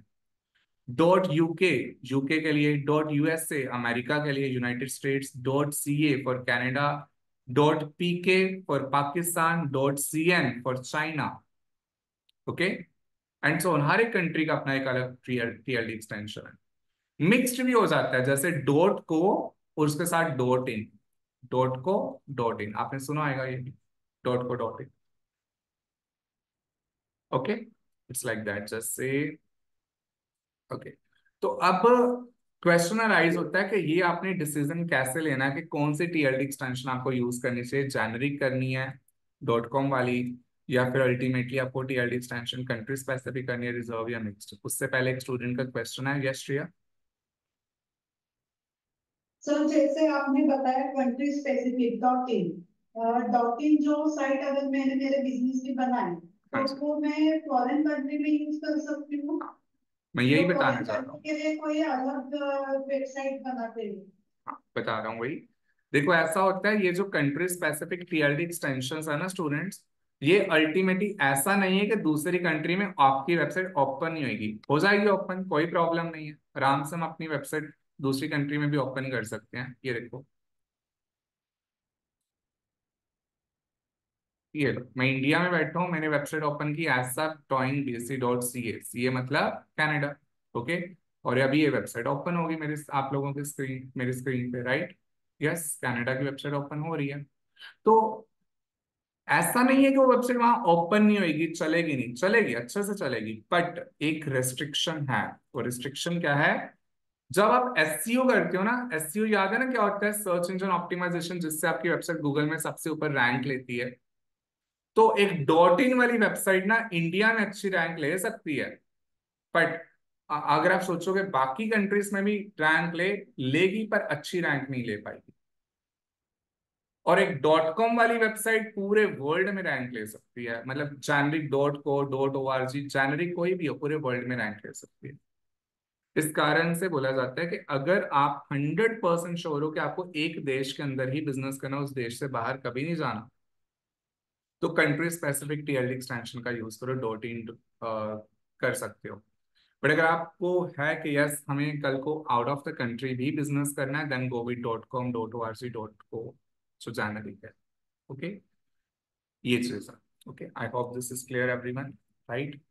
.uk यूके के लिए। .USA अमेरिका के लिए, United States. .ca for Canada. .pk for Pakistan. .cn for China. Okay, and so हर एक कंट्री का अपना एक अलग टीएलडी एक्सटेंशन है। मिक्स्ड भी हो जाता है, जैसे डॉट को और उसके साथ .in। डॉट को .in आपने सुना होगा ये भी, डॉट को .in। Okay, it's like that, जैसे ओके। तो अब क्वेश्चन अराइज होता है कि ये आपने डिसीजन कैसे लेना है कि कौन सी टीएलडी एक्सटेंशन आपको यूज करनी चाहिए, जेनरिक करनी है .com वाली, या फिर अल्टीमेटली आपको टीएलडी एक्सटेंशन कंट्री स्पेसिफिक करनी है, रिजर्व या मिक्स्ड। उससे पहले एक स्टूडेंट का क्वेश्चन है, यस श्रेया। सर जैसे आपने बताया कंट्री स्पेसिफिक .in जो साइट अगर मैंने मेरे बिजनेस की बनाई हाँ तो जी, वो मैं फॉरेन कंट्री में यूज कर सकती हूँ। मैं यही तो बताना फॉरेन चाह रहा कंट्री हूँ। के लिए कोई अलग वेबसाइट बनाते हैं? हाँ, बता रहा हूँ वही। देखो ऐसा होता है, ये जो कंट्री स्पेसिफिक टीएलडी एक्सटेंशंस है ना स्टूडेंट्स, ये अल्टीमेटली ऐसा नहीं है कि दूसरी कंट्री में आपकी वेबसाइट ओपन नहीं होगी, हो जाएगी ओपन, कोई प्रॉब्लम नहीं है। आराम से हम अपनी वेबसाइट दूसरी कंट्री में भी ओपन कर सकते हैं। ये देखो, ये लो, मैं इंडिया में बैठा हूँ, मैंने वेबसाइट ओपन की ऐसा toingbc.ca, सी ए मतलब कनाडा। ओके, और अभी ये वेबसाइट ओपन होगी मेरे आप लोगों की स्क्रीन, मेरी स्क्रीन पे, राइट। यस, कनाडा की वेबसाइट ओपन हो रही है। तो ऐसा नहीं है कि वो वेबसाइट वहां ओपन नहीं होगी, चलेगी नहीं, चलेगी, अच्छे से चलेगी, बट एक रेस्ट्रिक्शन है। वो रिस्ट्रिक्शन क्या है? जब आप एसईओ करते हो ना, एसईओ याद है ना क्या होता है? सर्च इंजन ऑप्टिमाइजेशन, जिससे आपकी वेबसाइट गूगल में सबसे ऊपर रैंक लेती है। तो एक .in वाली वेबसाइट ना इंडिया में अच्छी रैंक ले सकती है, बट अगर आप सोचोगे बाकी कंट्रीज में भी रैंक लेगी, पर अच्छी रैंक नहीं ले पाएगी। और एक .com वाली वेबसाइट पूरे वर्ल्ड में रैंक ले सकती है, मतलब जेनरिक .co .org, जेनरिक कोई भी हो, पूरे वर्ल्ड में रैंक ले सकती है। इस कारण से बोला जाता है कि अगर आप 100% श्योर हो कि आपको एक देश के अंदर ही बिजनेस करना, उस देश से बाहर कभी नहीं जाना, तो कंट्री स्पेसिफिक टीएलडी एक्सटेंशन का यूज करो। .in कर सकते हो। बट अगर आपको है कि यस हमें कल को आउट ऑफ द कंट्री भी बिजनेस करना है, then go with .com .org .co, so generic है। ओके, ये चीज है। Okay, I hope this is clear everyone, right.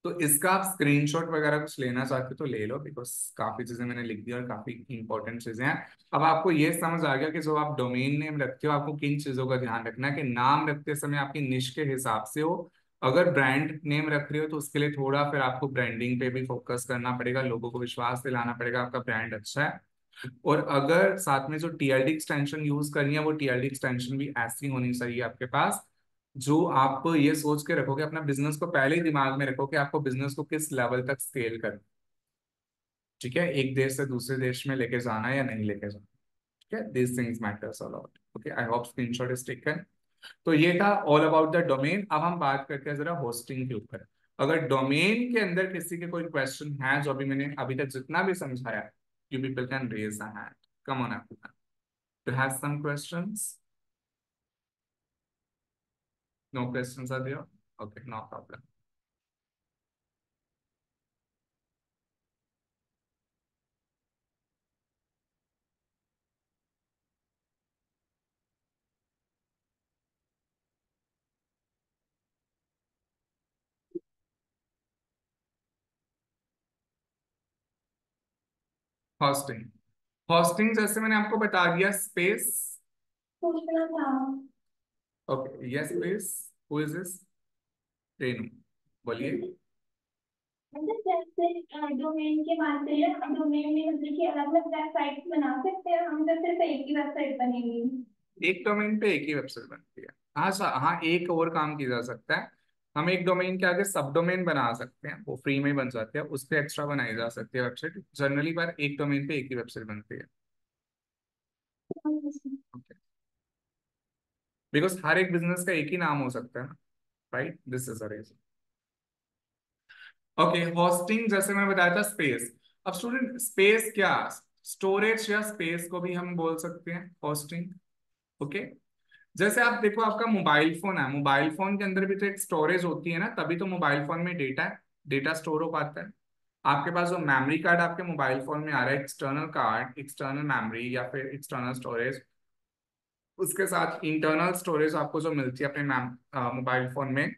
तो इसका आप स्क्रीनशॉट वगैरह कुछ लेना चाहते हो तो ले लो, बिकॉज काफी चीजें मैंने लिख दी और काफी इंपॉर्टेंट चीजें हैं। अब आपको ये समझ आ गया कि जो आप डोमेन नेम रखते हो, आपको किन चीजों का ध्यान रखना है कि नाम रखते समय आपकी निश के हिसाब से हो। अगर ब्रांड नेम रख रहे हो तो उसके लिए थोड़ा फिर आपको ब्रांडिंग पे भी फोकस करना पड़ेगा, लोगों को विश्वास दिलाना पड़ेगा आपका ब्रांड अच्छा है। और अगर साथ में जो टीएलडी एक्सटेंशन यूज करनी है, वो टीएलडी एक्सटेंशन भी ऐसी होनी चाहिए आपके पास, जो आप ये सोच के रखोगे, अपना बिजनेस को पहले ही दिमाग में रखो कि आपको बिजनेस को किस लेवल तक स्केल करना। ठीक है, एक देश से दूसरे देश में लेके जाना है या नहीं लेके जाना। ठीक है, this things matters a lot. Okay, I hope screenshot is taken. तो ये था ऑल अबाउट द डोमेन। अब हम बात करते हैं जरा होस्टिंग के ऊपर। अगर डोमेन के अंदर किसी के कोई क्वेश्चन है, जो अभी मैंने अभी तक जितना भी समझाया, you people can raise a hand, come on everyone, to have some questions. No questions are there? Okay, no problem. Hoisting, hoisting जैसे मैंने आपको बता दिया, स्पेस। पूछना था। Okay, yes space, who is this? Renu. बोलिए। मतलब जैसे डोमेन की बात करें, अब डोमेन में मतलब कि अलग अलग वेबसाइट बना सकते हैं हम, तो सिर्फ एक ही वेबसाइट बनेगी? एक डोमेन पे एक ही वेबसाइट बनती है। हाँ हाँ, एक और काम किया जा सकता है। हम एक डोमेन के आगे सब डोमेन बना सकते हैं, वो फ्री में बन जाते हैं, उस पे एक्स्ट्रा बनाई जा सकती है वेबसाइट जनरली, पर एक डोमेन पे एक ही वेबसाइट बनती है। बिकॉज हर एक बिजनेस का एक ही नाम हो सकता है ना, right, this is a reason. Okay, hosting जैसे मैंने बताया था, स्पेस। अब स्टूडेंट स्पेस क्या, स्टोरेज या स्पेस को भी हम बोल सकते हैं होस्टिंग। ओके, जैसे आप देखो, आपका मोबाइल फोन है, मोबाइल फोन के अंदर भी तो एक स्टोरेज होती है ना, तभी तो मोबाइल फोन में डेटा स्टोर हो पाता है। आपके पास जो मेमोरी कार्ड आपके मोबाइल फोन में आ रहा है, एक्सटर्नल कार्ड, एक्सटर्नल मेमोरी या फिर एक्सटर्नल स्टोरेज, उसके साथ इंटरनल स्टोरेज आपको जो मिलती है अपने मोबाइल फोन में,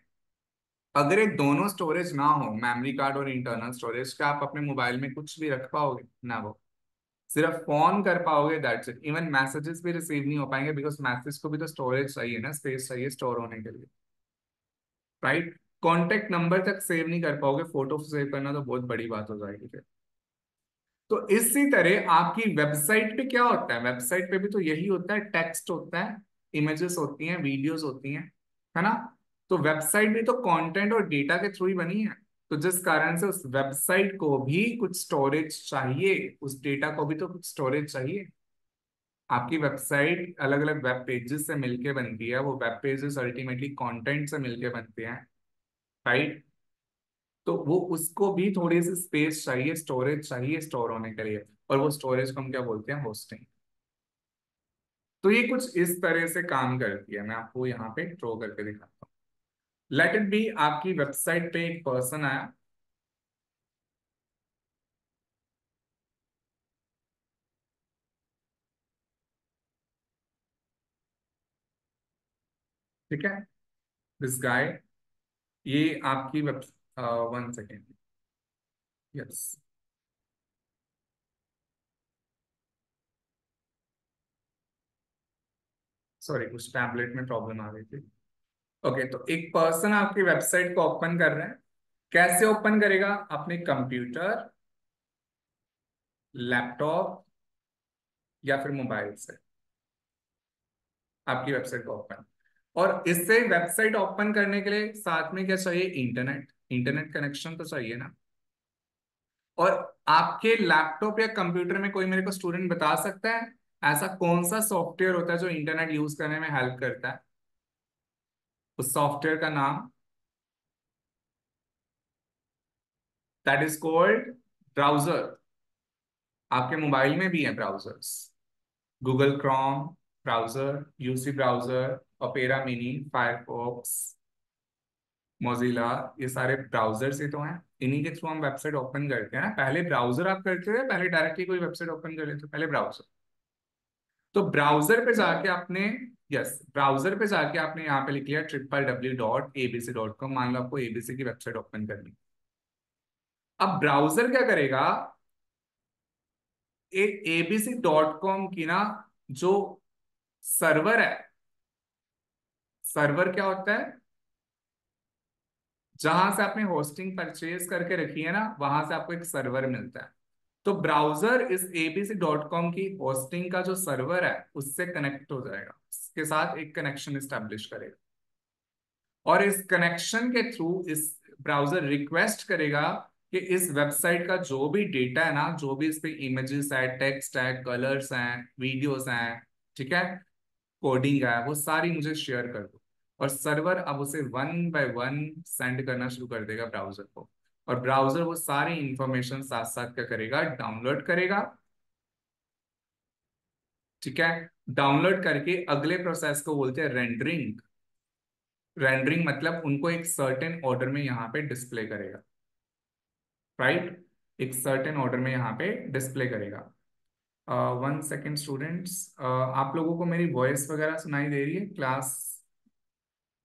अगर ये दोनों स्टोरेज ना हो, मेमोरी कार्ड और इंटरनल स्टोरेज, क्या आप अपने मोबाइल में कुछ भी रख पाओगे ना? वो सिर्फ फोन कर पाओगे, दैट्स इट। इवन मैसेजेस भी रिसीव नहीं हो पाएंगे, बिकॉज मैसेज को भी तो स्टोरेज चाहिए ना, स्पेस चाहिए स्टोर होने के लिए, राइट। कॉन्टेक्ट नंबर तक सेव नहीं कर पाओगे, फोटो सेव करना तो बहुत बड़ी बात हो जाएगी फिर। तो इसी तरह आपकी वेबसाइट पे क्या होता है, वेबसाइट पे भी तो यही होता है, टेक्स्ट होता है, इमेजेस होती हैं, वीडियोस होती हैं, है ना। तो वेबसाइट भी तो कंटेंट और डेटा के थ्रू ही बनी है। तो जिस कारण से उस वेबसाइट को भी कुछ स्टोरेज चाहिए, उस डेटा को भी तो कुछ स्टोरेज चाहिए। आपकी वेबसाइट अलग अलग वेब पेजेस से मिलके बनती है, वो वेब पेजेस अल्टीमेटली कंटेंट से मिलके बनते हैं, राइट। तो वो उसको भी थोड़ी सी स्पेस चाहिए, स्टोरेज चाहिए स्टोर होने के लिए, और वो स्टोरेज को हम क्या बोलते हैं, होस्टिंग। तो ये कुछ इस तरह से काम करती है, मैं आपको यहाँ पे ड्रॉ करके दिखाता हूँ। लेट इट बी, आपकी वेबसाइट पे एक पर्सन आया, ठीक है, दिस गाय, ये आपकी web, one second, yes, sorry कुछ टैबलेट में प्रॉब्लम आ गई थी। ओके, तो एक पर्सन आपकी वेबसाइट को ओपन कर रहा है। कैसे ओपन करेगा? अपने कंप्यूटर, लैपटॉप या फिर मोबाइल से आपकी वेबसाइट को ओपन। और इससे वेबसाइट ओपन करने के लिए साथ में क्या चाहिए? इंटरनेट, इंटरनेट कनेक्शन तो चाहिए ना। और आपके लैपटॉप या कंप्यूटर में कोई मेरे को स्टूडेंट बता सकता है ऐसा कौन सा सॉफ्टवेयर होता है जो इंटरनेट यूज करने में हेल्प करता है? उस सॉफ्टवेयर का नाम, दैट इज कॉल्ड ब्राउजर। आपके मोबाइल में भी है browsers, Google Chrome browser, UC browser, opera mini, Firefox, Mozilla, ये सारे ब्राउजर्स ही तो हैं। इन्हीं के थ्रू हम वेबसाइट ओपन करते हैं ना। पहले ब्राउजर आप करते थे, पहले डायरेक्टली कोई वेबसाइट ओपन कर लेते, पहले ब्राउजर। तो ब्राउजर पे जाके आपने, यस, ब्राउजर पे जाके आपने यहाँ पे लिख लिया www.abc.com, मान लो आपको एबीसी की वेबसाइट ओपन करनी। अब ब्राउजर क्या करेगा, एक abc.com की ना जो सर्वर है, सर्वर क्या होता है? जहां से आपने होस्टिंग परचेज करके रखी है ना, वहां से आपको एक सर्वर मिलता है। तो ब्राउजर इस abc.com की होस्टिंग का जो सर्वर है उससे कनेक्ट हो जाएगा, उसके साथ एक कनेक्शन स्टैब्लिश करेगा, और इस कनेक्शन के थ्रू इस ब्राउजर रिक्वेस्ट करेगा कि इस वेबसाइट का जो भी डेटा है ना, जो भी इस पे इमेजेस है, टेक्स्ट है, कलर्स हैं, वीडियोस हैं, ठीक है, कोडिंग है, वो सारी मुझे शेयर कर दो। और सर्वर अब उसे वन बाय वन सेंड करना शुरू कर देगा ब्राउजर को, और ब्राउजर वो सारी इंफॉर्मेशन साथ साथ क्या करेगा, डाउनलोड करेगा, ठीक है। डाउनलोड करके अगले प्रोसेस को बोलते हैं रेंडरिंग। रेंडरिंग मतलब उनको एक सर्टेन ऑर्डर में यहाँ पे डिस्प्ले करेगा, राइट, एक सर्टेन ऑर्डर में यहाँ पे डिस्प्ले करेगा। वन सेकेंड स्टूडेंट्स, आप लोगों को मेरी वॉइस वगैरह सुनाई दे रही है क्लास?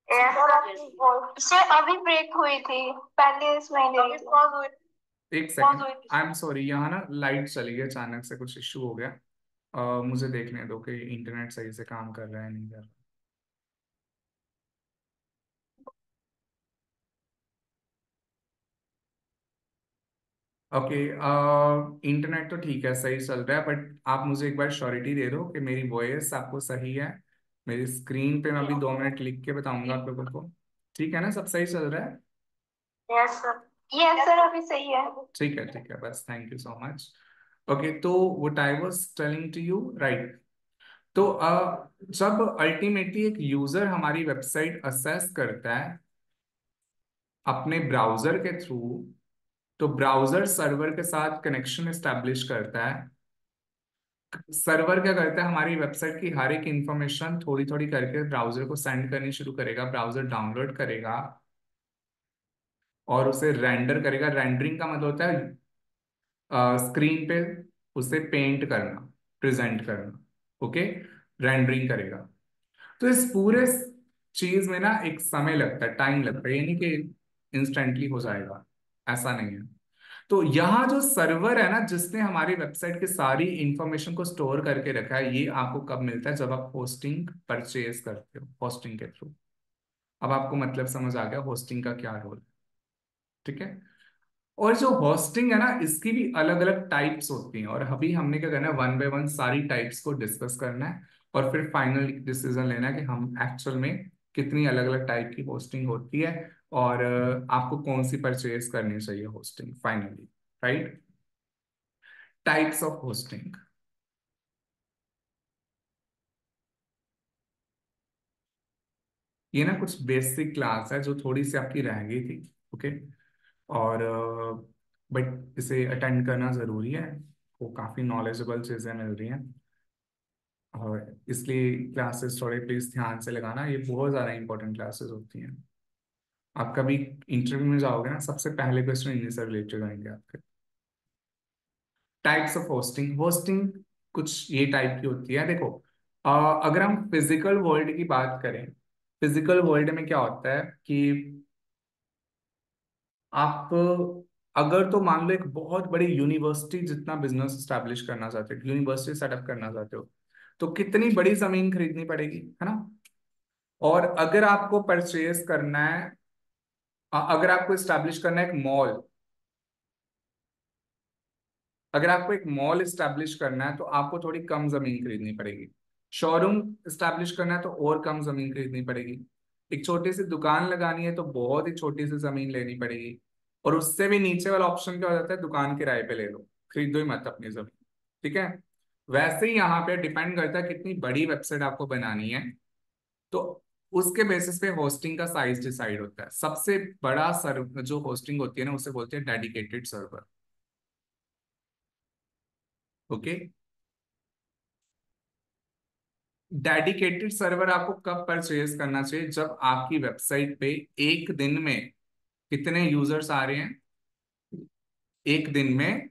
सर अभी ब्रेक हुई थी, पहले सुनाई दे रही थी। एक सेकेंड, आई एम सॉरी, यहाँ ना लाइट चली गई अचानक से, कुछ इश्यू हो गया। मुझे देखने दो कि इंटरनेट सही से काम कर रहा है नहीं कर रहा। ओके, इंटरनेट तो ठीक है, सही चल रहा है, बट आप मुझे एक बार श्योरिटी दे दो कि मेरी वॉइस आपको सही है। मेरी स्क्रीन पे मैं अभी 2 मिनट लिख के बताऊंगा आप लोगों को। ठीक है ना, सब सही चल रहा है? Yes sir. यस सर, अभी सही है। ठीक है, बस thank you so much. Okay, तो what I was telling to you, right. तो जब अल्टीमेटली एक यूजर हमारी वेबसाइट असेस करता है अपने ब्राउजर के थ्रू, तो ब्राउजर सर्वर के साथ कनेक्शन एस्टेब्लिश करता है। सर्वर क्या करता है, हमारी वेबसाइट की हर एक इंफॉर्मेशन थोड़ी थोड़ी करके ब्राउजर को सेंड करनी शुरू करेगा। ब्राउजर डाउनलोड करेगा और उसे रेंडर करेगा। रेंडरिंग का मतलब होता है स्क्रीन पे उसे पेंट करना, प्रेजेंट करना। ओके, रेंडरिंग करेगा। तो इस पूरे चीज में ना एक समय लगता है, टाइम लगता है, ये नहीं कि इंस्टेंटली हो जाएगा, ऐसा नहीं है। तो यहाँ जो सर्वर है ना, जिसने हमारी वेबसाइट की सारी इंफॉर्मेशन को स्टोर करके रखा है, ये आपको कब मिलता है? जब आप होस्टिंग परचेज करते हो, होस्टिंग के थ्रू। अब आपको मतलब समझ आ गया होस्टिंग का क्या रोल है। ठीक है। और जो होस्टिंग है ना, इसकी भी अलग अलग टाइप्स होती हैं, और अभी हमने क्या करना है, वन बाय वन सारी टाइप्स को डिस्कस करना है, और फिर फाइनल डिसीजन लेना है कि हम एक्चुअल में कितनी अलग अलग टाइप की होस्टिंग होती है, और आपको कौन सी परचेज करनी चाहिए hosting finally, right. Types of hosting. ये ना कुछ बेसिक क्लास है जो थोड़ी सी आपकी रह गई थी। ओके, और बट इसे अटेंड करना जरूरी है, वो काफी नॉलेजेबल चीजें मिल रही हैं, और इसलिए क्लासेस थोड़े प्लीज ध्यान से लगाना, ये बहुत ज्यादा इंपॉर्टेंट क्लासेस होती हैं। आप कभी इंटरव्यू में जाओगे ना, सबसे पहले क्वेश्चन इन्हीं से रिलेटेड आएंगे आपके। Types of hosting. होस्टिंग कुछ ये टाइप की होती है, देखो। अगर हम फिजिकल वर्ल्ड की बात करें, फिजिकल वर्ल्ड में क्या होता है कि आप अगर तो मान लो एक बहुत बड़ी यूनिवर्सिटी जितना बिजनेस स्टैब्लिश करना चाहते हो, यूनिवर्सिटी सेटअप करना चाहते हो, तो कितनी बड़ी जमीन खरीदनी पड़ेगी, है ना। और अगर आपको परचेज करना है, अगर आपको स्टैब्लिश करना है एक मॉल, अगर आपको एक मॉल स्टैब्लिश करना है तो आपको थोड़ी कम जमीन खरीदनी पड़ेगी। शोरूम स्टैब्लिश करना है तो और कम जमीन खरीदनी पड़ेगी। एक छोटी सी दुकान लगानी है तो बहुत ही छोटी सी जमीन लेनी पड़ेगी। और उससे भी नीचे वाला ऑप्शन क्या हो जाता है, दुकान किराए पे ले लो, खरीदो ही मत अपनी जमीन। ठीक है। वैसे ही यहाँ पे डिपेंड करता है कितनी बड़ी वेबसाइट आपको बनानी है, तो उसके बेसिस पे होस्टिंग का साइज डिसाइड होता है। सबसे बड़ा सर्वर जो होस्टिंग होती है ना, उसे बोलते हैं dedicated server. Okay. Dedicated server आपको कब परचेज करना चाहिए? जब आपकी वेबसाइट पे एक दिन में कितने यूजर्स आ रहे हैं? एक दिन में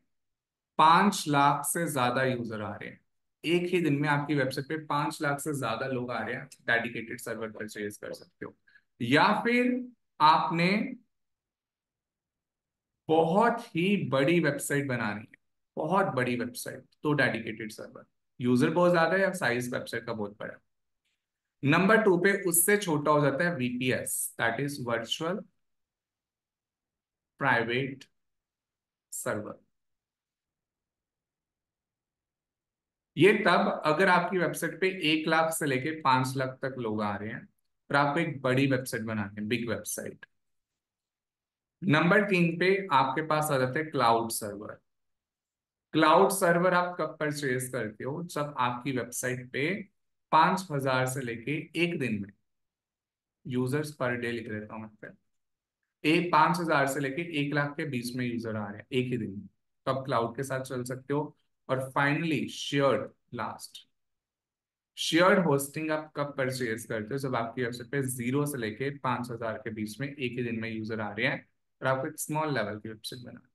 5 लाख से ज्यादा यूजर आ रहे हैं। एक ही दिन में आपकी वेबसाइट पे 5 लाख से ज्यादा लोग आ रहे हैं, डेडिकेटेड सर्वर परचेज कर सकते हो। या फिर आपने बहुत ही बड़ी वेबसाइट बनानी है, बहुत बड़ी वेबसाइट, तो डेडिकेटेड सर्वर। यूजर बहुत ज्यादा है या साइज वेबसाइट का बहुत बड़ा है। नंबर 2 पे उससे छोटा हो जाता है VPS, that is virtual private server. ये तब अगर आपकी वेबसाइट पे 1 लाख से लेके 5 लाख तक लोग आ रहे हैं, और आपको एक बड़ी वेबसाइट बनानी है, बिग वेबसाइट। नंबर 3 पे आपके पास आ जाता है क्लाउड सर्वर। क्लाउड सर्वर आप कब परचेज करते हो? जब आपकी वेबसाइट पे 5,000 से लेके एक दिन में, यूजर्स पर डे लिख देता हूं मैं पे, 5,000 से लेके 1 लाख के बीच में यूजर आ रहे हैं एक ही दिन में, तो आप क्लाउड के साथ चल सकते हो। और finally shared, last, shared hosting आप कब परचेज करते हो? जब आपकी वेबसाइट पे 0 से लेके 5,000 के बीच में एक ही दिन में यूजर आ रहे हैं, और आपको एक स्मॉल लेवल की वेबसाइट बना,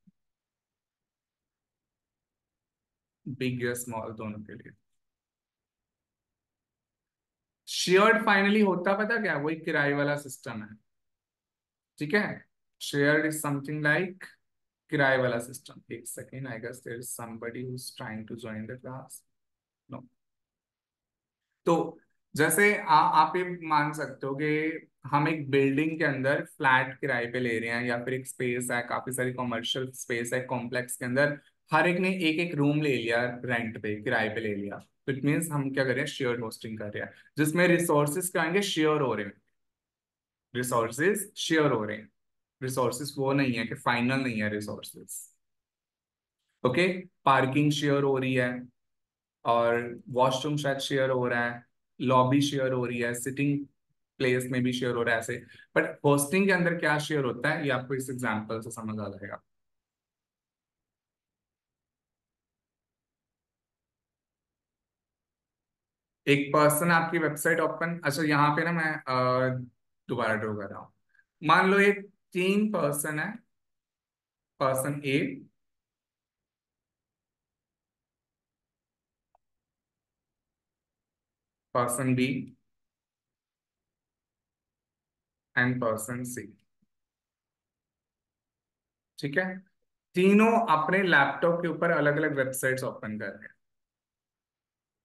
बिग या स्मॉल दोनों के लिए। शेयर्ड फाइनली होता पता क्या, वही किराए वाला सिस्टम है। ठीक है। शेयर्ड इज समथिंग लाइक किराए वाला सिस्टम। एक second, I guess there is somebody who is trying to join the class. No. तो जैसे आप ये मान सकते हो कि हम एक बिल्डिंग के अंदर फ्लैट किराए पे ले रहे हैं, या फिर एक स्पेस है, काफी सारी कमर्शियल स्पेस है कॉम्प्लेक्स के अंदर, हर एक ने एक एक रूम ले लिया, रेंट पे किराए पे ले लिया, तो इट मीन्स हम क्या कर रहे हैं, शेयर्ड होस्टिंग कर रहे हैं, जिसमें रिसोर्सेज क्या आएंगे, शेयर हो रहे हैं, रिसोर्सेज शेयर हो रहे हैं, रिसोर्सेज वो नहीं है कि फाइनल नहीं है रिसोर्सेज। ओके, पार्किंग शेयर हो रही है, और वॉशरूम शायद शेयर हो रहा है, लॉबी शेयर हो रही है, सिटिंग प्लेस में भी शेयर हो रहा है ऐसे। बट होस्टिंग के अंदर क्या शेयर होता है, ये आपको इस एग्जांपल से समझ आ जाएगा। एक पर्सन आपकी वेबसाइट ओपन, अच्छा यहाँ पे ना मैं दोबारा ड्रॉ कर रहा हूँ। मान लो एक तीन पर्सन है, person A, person B and person C. ठीक है, तीनों अपने लैपटॉप के ऊपर अलग अलग वेबसाइट्स ओपन कर रहे हैं।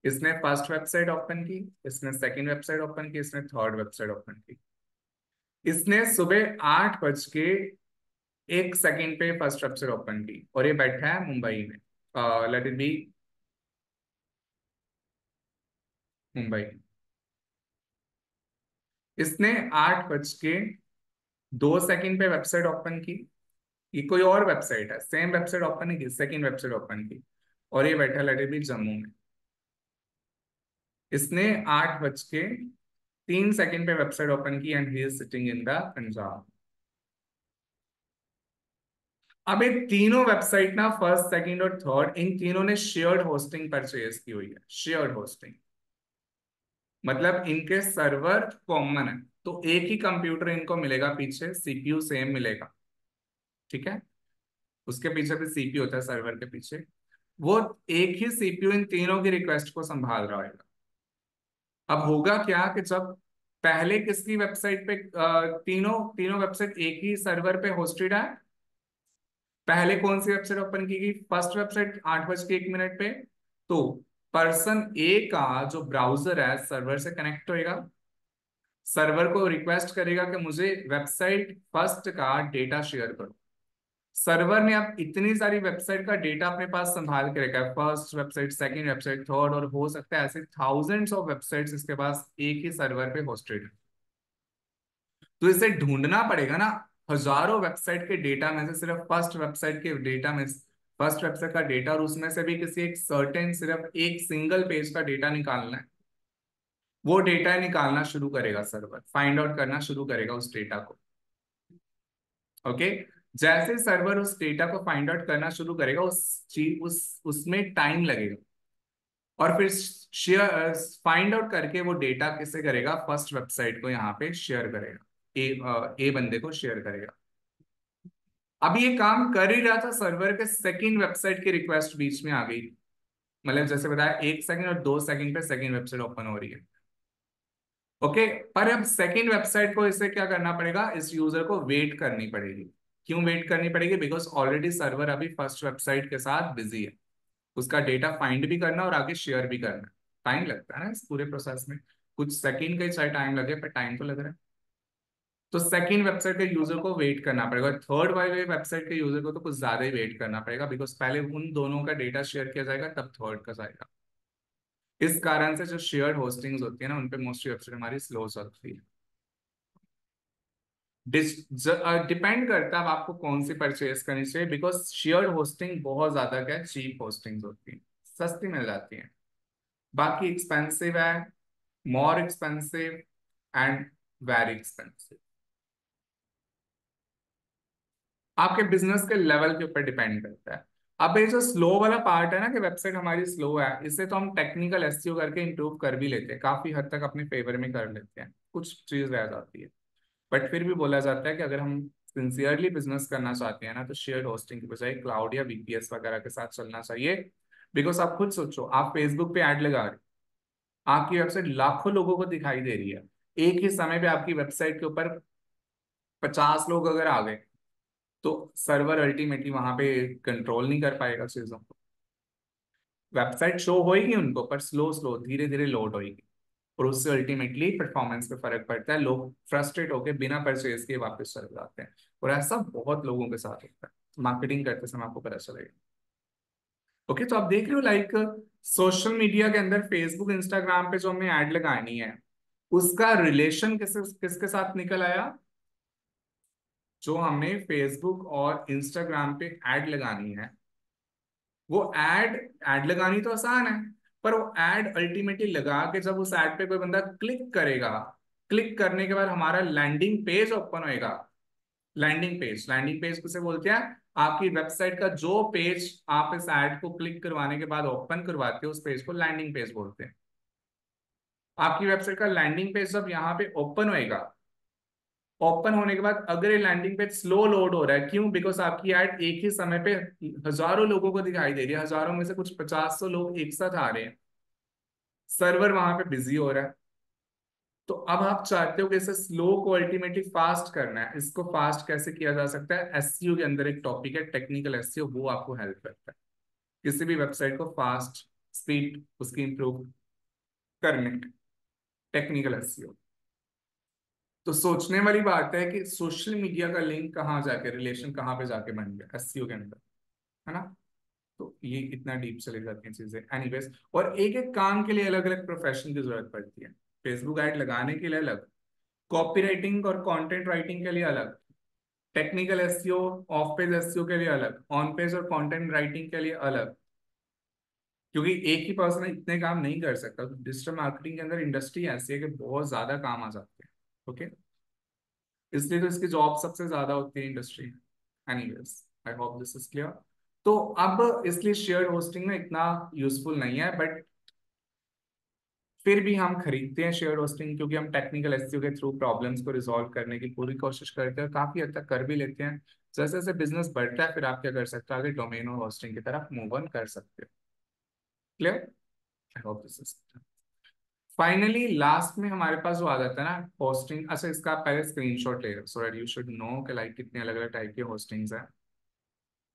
इसने फर्स्ट वेबसाइट ओपन की, इसने सेकंड वेबसाइट ओपन की, इसने थर्ड वेबसाइट ओपन की। इसने सुबह 8:01 पे फर्स्ट वेबसाइट ओपन की, और ये बैठा है मुंबई में, लेट इट बी मुंबई। इसने 8:02 पे वेबसाइट ओपन की, ये कोई और वेबसाइट है, सेम वेबसाइट ओपन नहीं की, सेकंड वेबसाइट ओपन की, और ये बैठा लेट इट बी जम्मू में। इसने 8:03 पे वेबसाइट ओपन की and he is sitting in the Punjab. अब ये तीनों वेबसाइट ना, फर्स्ट सेकंड और थर्ड, इन तीनों ने शेयर्ड होस्टिंग परचेज की हुई है। शेयर्ड होस्टिंग मतलब इनके सर्वर कॉमन है, तो एक ही कंप्यूटर इनको मिलेगा, पीछे सीपीयू सेम मिलेगा। ठीक है, उसके पीछे भी सीपीयू होता है सर्वर के पीछे, वो एक ही सीपीयू इन तीनों की रिक्वेस्ट को संभाल रहा है। अब होगा क्या कि जब पहले किसकी वेबसाइट पे तीनों तीनों वेबसाइट एक ही सर्वर पे होस्टेड है, पहले कौन सी वेबसाइट ओपन की गई, फर्स्ट वेबसाइट 8:01 पे, तो पर्सन ए का जो ब्राउजर है सर्वर से कनेक्ट होएगा, सर्वर को रिक्वेस्ट करेगा कि मुझे वेबसाइट फर्स्ट का डेटा शेयर करो। सर्वर ने अब इतनी सारी वेबसाइट का डेटा अपने पास संभाल के रखा है, first website, second website, third, और हो सकता है ऐसे थाउजेंड्स ऑफ वेबसाइट्स इसके पास एक ही सर्वर पे होस्टेड है। तो इसे ढूंढना पड़ेगा ना, हजारों वेबसाइट के डेटा में से सिर्फ फर्स्ट वेबसाइट के डेटा में, फर्स्ट वेबसाइट का डेटा, और उसमें से भी किसी एक सर्टेन सिर्फ एक सिंगल पेज का डेटा निकालना है। वो डेटा निकालना शुरू करेगा सर्वर, फाइंड आउट करना शुरू करेगा उस डेटा को। ओके, जैसे सर्वर उस डेटा को फाइंड आउट करना शुरू करेगा, उस चीज उसमें टाइम लगेगा, और फिर शेयर फाइंड आउट करके वो डेटा किसे करेगा, फर्स्ट वेबसाइट को यहाँ पे शेयर करेगा, ए बंदे को शेयर करेगा। अब ये काम कर ही रहा था, सर्वर के सेकंड वेबसाइट की रिक्वेस्ट बीच में आ गई, मतलब जैसे बताया 1 सेकंड और 2 सेकंड पे सेकंड वेबसाइट ओपन हो रही है। ओके, पर अब सेकंड वेबसाइट को इसे क्या करना पड़ेगा, इस यूजर को वेट करनी पड़ेगी। क्यों वेट करनी पड़ेगी, बिकॉज ऑलरेडी सर्वर अभी फर्स्ट वेबसाइट के साथ बिजी है, उसका डेटा फाइंड भी करना और आगे शेयर भी करना। टाइम लगता है ना इस पूरे प्रोसेस में, कुछ सेकंड का ही चाहे टाइम लगे, पर टाइम तो लग रहा है। तो सेकंड वेबसाइट के यूजर को वेट करना पड़ेगा, थर्ड वाले वेबसाइट के यूजर को तो कुछ ज्यादा ही वेट करना पड़ेगा, बिकॉज पहले उन दोनों का डेटा शेयर किया जाएगा, तब थर्ड का जाएगा। इस कारण से जो शेयर्ड होस्टिंग्स होती है ना, उनपे मोस्टली वेबसाइट हमारी स्लो चलती है। डिपेंड करता है अब आपको कौन सी परचेज करनी चाहिए, बिकॉज शेयर्ड होस्टिंग बहुत ज्यादा क्या चीप होस्टिंग होती है, सस्ती मिल जाती है, बाकी एक्सपेंसिव है, more expensive and very expensive. आपके बिजनेस के लेवल के ऊपर डिपेंड करता है। अब ये जो स्लो वाला पार्ट है ना, कि वेबसाइट हमारी स्लो है, इससे तो हम टेक्निकल एसईओ करके इंप्रूव कर भी लेते हैं, काफी हद तक अपने फेवर में कर लेते हैं, कुछ चीज रह जाती है। बट फिर भी बोला जाता है कि अगर हम सिंसियरली बिजनेस करना चाहते हैं ना, तो शेयर्ड होस्टिंग की बजाय क्लाउड या वीपीएस वगैरह के साथ चलना चाहिए। बिकॉज आप खुद सोचो, आप फेसबुक पे ऐड लगा रहे हो, आपकी वेबसाइट लाखों लोगों को दिखाई दे रही है, एक ही समय पे आपकी वेबसाइट के ऊपर 50 लोग अगर आ गए, तो सर्वर अल्टीमेटली वहां पे कंट्रोल नहीं कर पाएगा चीजों को। वेबसाइट शो होएगी उनको, पर स्लो स्लो धीरे धीरे लोड होएगी। और उससे अल्टीमेटली परफॉर्मेंस पे फर्क पड़ता है, लोग फ्रस्ट्रेट होकर बिना परचेज के वापस चले जाते हैं, और ऐसा बहुत लोगों के साथ होता है मार्केटिंग करते समय, आपको पता चलेगा। ओके, तो आप देख रहे हो लाइक सोशल मीडिया के अंदर फेसबुक इंस्टाग्राम पे जो हमें ऐड लगानी है, उसका रिलेशन किसके साथ निकल आया। जो हमें फेसबुक और इंस्टाग्राम पे ऐड लगानी है, वो ऐड ऐड लगानी तो आसान है, पर वो ऐड अल्टीमेटली लगा के जब उस ऐड पे कोई बंदा क्लिक करेगा, क्लिक करने के बाद हमारा लैंडिंग पेज ओपन होएगा। लैंडिंग पेज किसे बोलते हैं, आपकी वेबसाइट का जो पेज आप इस ऐड को क्लिक करवाने के बाद ओपन करवाते हो, उस पेज को लैंडिंग पेज बोलते हैं। आपकी वेबसाइट का लैंडिंग पेज जब यहाँ पे ओपन होएगा, ओपन होने के बाद अगर ये लैंडिंग पेज स्लो लोड हो रहा है, क्यों, बिकॉज आपकी ऐड एक ही समय पे हजारों लोगों को दिखाई दे रही है, हजारों में से कुछ 50-100 लोग एक साथ आ रहे हैं, सर्वर वहां पे बिजी हो रहा है। तो अब आप चाहते हो कि इसे स्लो को अल्टीमेटली फास्ट करना है। इसको फास्ट कैसे किया जा सकता है, एसईओ के अंदर एक टॉपिक है टेक्निकल एसईओ, वो आपको हेल्प करता है किसी भी वेबसाइट को फास्ट, स्पीड उसकी इंप्रूव करने में, टेक्निकल एसईओ। तो सोचने वाली बात है कि सोशल मीडिया का लिंक कहाँ जाके, रिलेशन कहाँ पे जाके बन गया एसईओ के अंदर, है ना। तो ये इतना डीप चले जाती हैं चीजें, एनीवेज। और एक एक काम के लिए अलग अलग प्रोफेशन की जरूरत पड़ती है। फेसबुक ऐड लगाने के लिए अलग, कॉपी राइटिंग और कंटेंट राइटिंग के लिए अलग, technical SEO, of page SEO के लिए अलग, ऑन पेज और कंटेंट राइटिंग के लिए अलग, क्योंकि एक ही पर्सन इतने काम नहीं कर सकता। तो डिजिटल मार्केटिंग के अंदर इंडस्ट्री ऐसी है कि बहुत ज्यादा काम आ जाते हैं। ओके, इसलिए तो इसकी जॉब सबसे ज्यादा होती है industry. Anyways, I hope this is clear. तो अब इसलिए शेयर्ड होस्टिंग में इतना यूजफुल नहीं है, बट फिर भी हम खरीदते हैं शेयर्ड होस्टिंग, क्योंकि हम टेक्निकल एसईओ के थ्रू प्रॉब्लम्स को रिजॉल्व करने की पूरी कोशिश करते हैं, काफी हद तक कर भी लेते हैं। जैसे जैसे बिजनेस बढ़ता है, फिर आप क्या कर सकते हो, आगे डोमेन और होस्टिंग की तरफ मूव ऑन कर सकते हो। Clear, I hope this is. Finally last में हमारे पास जो आ जाता है ना होस्टिंग, अच्छा इसका आप पहले स्क्रीनशॉट ले लो, so that you should know कि लाइक कितने अलग अलग टाइप के होस्टिंग्स हैं।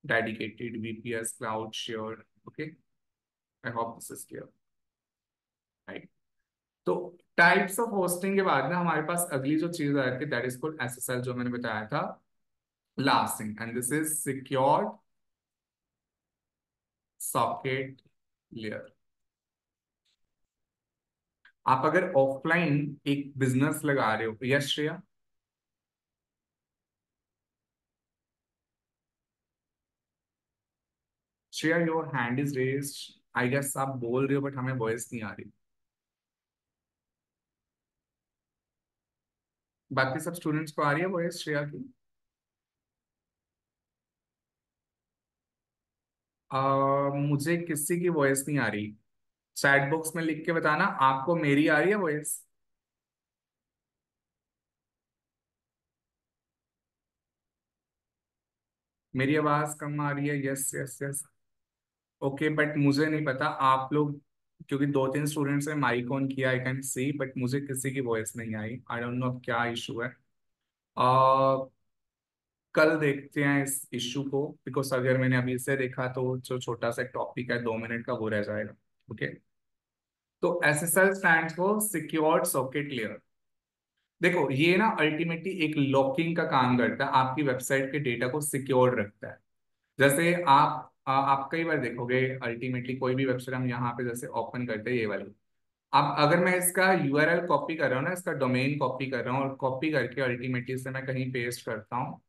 Dedicated, VPS, cloud, shared. Okay, I hope this is clear, right. तो टाइप्स ऑफ होस्टिंग के बाद ना हमारे पास अगली जो चीज आ जाती है, दैट इज कॉल्ड एसएसएल, जो मैंने बताया था last thing, and this is secured socket layer. आप अगर ऑफलाइन एक बिजनेस लगा रहे हो, yes Shreya, Shreya your hand is raised, I guess आप बोल रहे हो बट हमें वॉइस नहीं आ रही। बाकी सब स्टूडेंट्स को आ रही है वॉइस श्रेया की। मुझे किसी की वॉइस नहीं आ रही, चैट बॉक्स में लिख के बताना आपको मेरी आ रही है वॉइस। मेरी आवाज कम आ रही है, yes yes yes. Okay, but मुझे नहीं पता आप लोग, क्योंकि 2-3 स्टूडेंट्स ने माइक ऑन किया, आई कैन सी, बट मुझे किसी की वॉइस नहीं आई। आई डोंट नो क्या इशू है। कल देखते हैं इस इशू को, बिकॉज अगर मैंने अभी इसे देखा तो जो छोटा सा टॉपिक है 2 मिनट का, वो रह जाएगा। ओके, तो SSL stands for secured socket layer. देखो ये ना अल्टीमेटली एक लॉकिंग का काम करता है, आपकी वेबसाइट के डेटा को सिक्योर्ड रखता है। जैसे आप कई बार देखोगे अल्टीमेटली कोई भी वेबसाइट हम यहाँ पे जैसे ओपन करते हैं, ये वाली, अब अगर मैं इसका यूआरएल कॉपी कर रहा हूँ ना, इसका डोमेन कॉपी कर रहा हूँ और कॉपी करके अल्टीमेटली से मैं कहीं पेस्ट करता हूँ,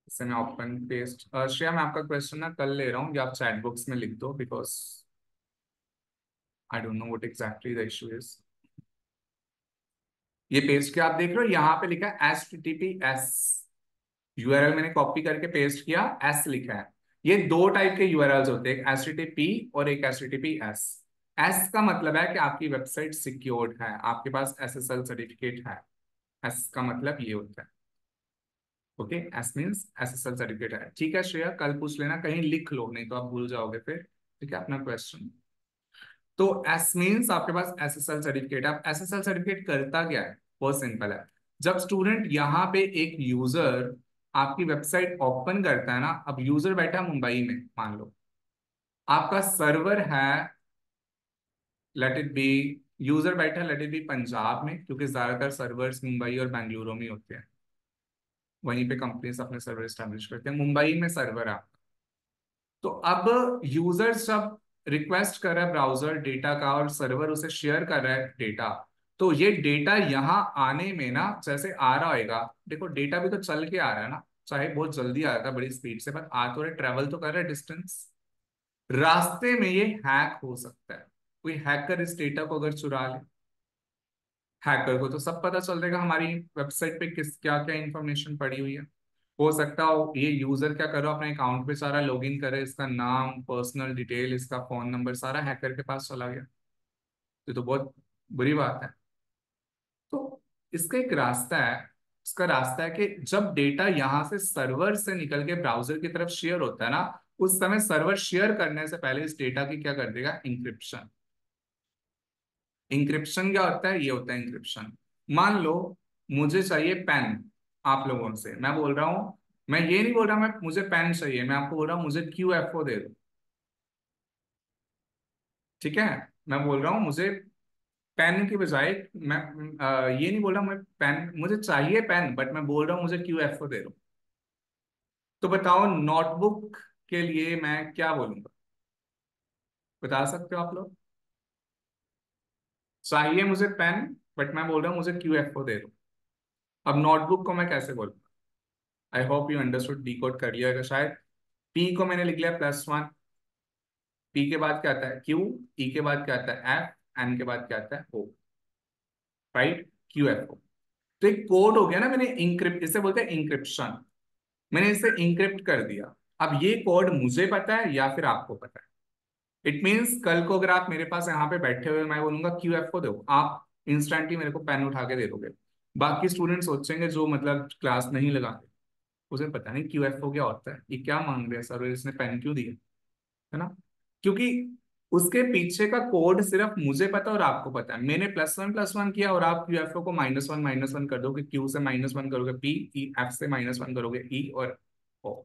इससे मैं ओपन पेस्ट, श्रेया मैं आपका क्वेश्चन ना कल ले रहा हूँ, या आप चैट बॉक्स में लिख दो, because I don't know what exactly the issue is. ये पेस्ट क्या आप देख रहे हो, यहाँ पे लिखा है HTTPS, यूआरएल मैंने कॉपी करके पेस्ट किया, एस लिखा है। ये दो टाइप के यूआरएल्स होते हैं, एक HTTP और एक HTTPS। एस का मतलब है कि आपकी वेबसाइट सिक्योर्ड है, आपके पास SSL सर्टिफिकेट है। एस का मतलब ये होता है। Okay, S means SSL certificate है। ठीक है श्रेया, कल पूछ लेना, कहीं लिख लो नहीं तो आप भूल जाओगे फिर। ठीक है, अपना क्वेश्चन। तो एस मीन्स आपके पास SSL सर्टिफिकेट है। अब SSL सर्टिफिकेट करता क्या है, बहुत सिंपल है। जब स्टूडेंट यहाँ पे एक यूजर आपकी वेबसाइट ओपन करता है ना, अब यूजर बैठा है मुंबई में मान लो, आपका सर्वर है लेट इट बी, यूजर बैठा लेट इट बी पंजाब में, क्योंकि ज्यादातर सर्वर्स मुंबई और बेंगलुरु में होते हैं, वहीं पे कंपनीज अपने सर्वर स्टैब्लिश करते हैं, मुंबई में सर्वर है। तो अब यूजर जब रिक्वेस्ट कर रहा है ब्राउजर डेटा का और सर्वर उसे शेयर कर रहा है डेटा, तो ये डेटा यहाँ आने में ना जैसे आ रहा होगा, देखो डेटा भी तो चल के आ रहा है ना, चाहे बहुत जल्दी आ रहा था बड़ी स्पीड से, पर आ तो रहे, ट्रेवल तो कर रहा है डिस्टेंस। रास्ते में ये हैक हो सकता है, कोई हैकर इस डेटा को अगर चुरा ले, हैकर को तो सब पता चल जाएगा हमारी वेबसाइट पे किस क्या क्या इंफॉर्मेशन पड़ी हुई है। हो सकता हो ये यूजर क्या करो अपने अकाउंट पे सारा लॉगिन करे, इसका नाम, पर्सनल डिटेल, इसका फोन नंबर सारा हैकर के पास चला गया, तो बहुत बुरी बात है। तो इसका एक रास्ता है, इसका रास्ता है कि जब डेटा यहाँ से सर्वर से निकल के ब्राउजर की तरफ शेयर होता है ना, उस समय सर्वर शेयर करने से पहले इस डेटा की क्या कर देगा, इंक्रिप्शन। इंक्रिप्शन क्या होता है, ये होता है इंक्रिप्शन। मान लो मुझे चाहिए पेन, आप लोगों से मैं बोल रहा हूं, मैं ये नहीं बोल रहा मैं मुझे पेन चाहिए, मैं आपको बोल रहा हूँ मुझे QFO दे दो, ठीक है। मैं बोल रहा हूँ मुझे पेन की बजाय, मैं ये नहीं बोल रहा मैं पेन मुझे चाहिए पेन, बट मैं बोल रहा हूँ मुझे QFO दे दो। तो बताओ नोटबुक के लिए मैं क्या बोलूंगा, बता सकते हो आप लोग? चाहिए मुझे पेन, बट मैं बोल रहा हूँ मुझे QFO दे दो। अब नोटबुक को मैं कैसे बोलूंगा? I hope you understood, decode कर लिया होगा शायद। पी को मैंने लिख लिया +1, पी के बाद क्या आता है Q, ई के बाद क्या आता है F, एन के बाद क्या आता है O, राइट, QFO। तो एक कोड हो गया ना, मैंने इंक्रिप्ट, इसे बोलते हैं इंक्रिप्शन, मैंने इसे इंक्रिप्ट कर दिया। अब ये कोड मुझे पता है या फिर आपको पता है? इट मीन्स कल को अगर आप मेरे पास यहाँ पे बैठे हुए, मैं बोलूंगा QFO दो, आप इंस्टेंटली मेरे को पेन उठा के दे दोगे। बाकी स्टूडेंट सोचेंगे जो मतलब क्लास नहीं लगाते, उसे पता नहीं QFO क्या होता है, ये क्या मांग रहे हैं सर, इसने पेन क्यों दिया, है ना? क्योंकि उसके पीछे का कोड सिर्फ मुझे पता और आपको पता है। मैंने +1 +1 किया और आप QFO को -1 -1 कर दोगे, Q से -1 करोगे P, F से -1 करोगे E और O।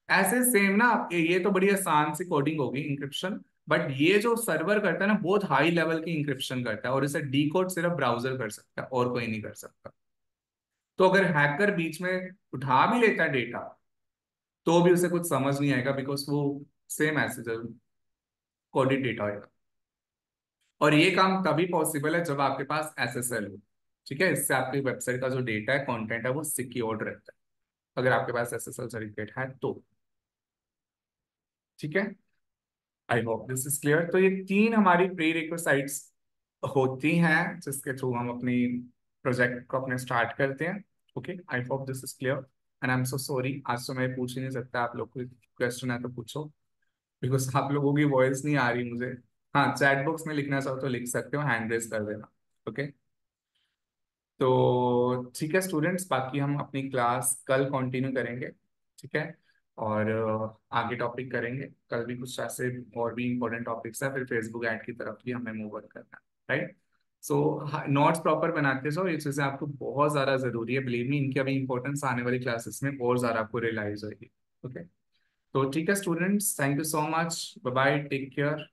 ऐसे सेम ना, ये तो बड़ी आसान सी कोडिंग होगी इंक्रिप्शन, बट ये जो सर्वर करता है ना बहुत हाई लेवल की इंक्रिप्शन करता है, और इसे डीकोड सिर्फ ब्राउजर कर सकता है और कोई नहीं कर सकता। तो अगर हैकर बीच में उठा भी लेता है डेटा, तो भी उसे कुछ समझ नहीं आएगा, बिकॉज वो सेम मैसेज कोडेड डेटा होगा। और ये काम तभी पॉसिबल है जब आपके पास SSL हो, ठीक है, इससे आपकी वेबसाइट का जो डेटा है, कंटेंट है, वो सिक्योर्ड रहता है, अगर आपके पास SSL सर्टिफिकेट है तो, ठीक है। आई होप दिस इज क्लियर। तो ये 3 हमारी प्री रिक्विजिट्स होती हैं जिसके थ्रू हम अपनी प्रोजेक्ट को अपने स्टार्ट करते हैं। Okay, I hope this is clear and I am so sorry, आज तो मैं पूछ ही नहीं सकता, आप लोग कोई क्वेश्चन है तो पूछो, बिकॉज आप लोगों की वॉइस नहीं आ रही मुझे। हाँ, चैट बॉक्स में लिखना चाहो तो लिख सकते हो, हैंड रेज कर देना। ओके, तो ठीक है स्टूडेंट्स, बाकी हम अपनी क्लास कल कंटिन्यू करेंगे, ठीक है। और आगे टॉपिक करेंगे कल भी कुछ ऐसे और भी इंपॉर्टेंट टॉपिक्स है, फिर फेसबुक ऐड की तरफ भी हमें मूव ऑन करना है, राइट। सो नोट्स प्रॉपर बनाते सो, ये चीज़ें आपको बहुत ज़्यादा ज़रूरी है, बिलीव मी, इनकी अभी इंपॉर्टेंस आने वाली क्लासेस में और ज़्यादा आपको रियलाइज होगी। ओके, तो ठीक है students, thank you so much, bye bye, take care.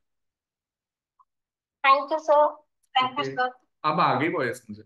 Thank you sir. Thank you okay, sir. अब आ गई वॉइस मुझे।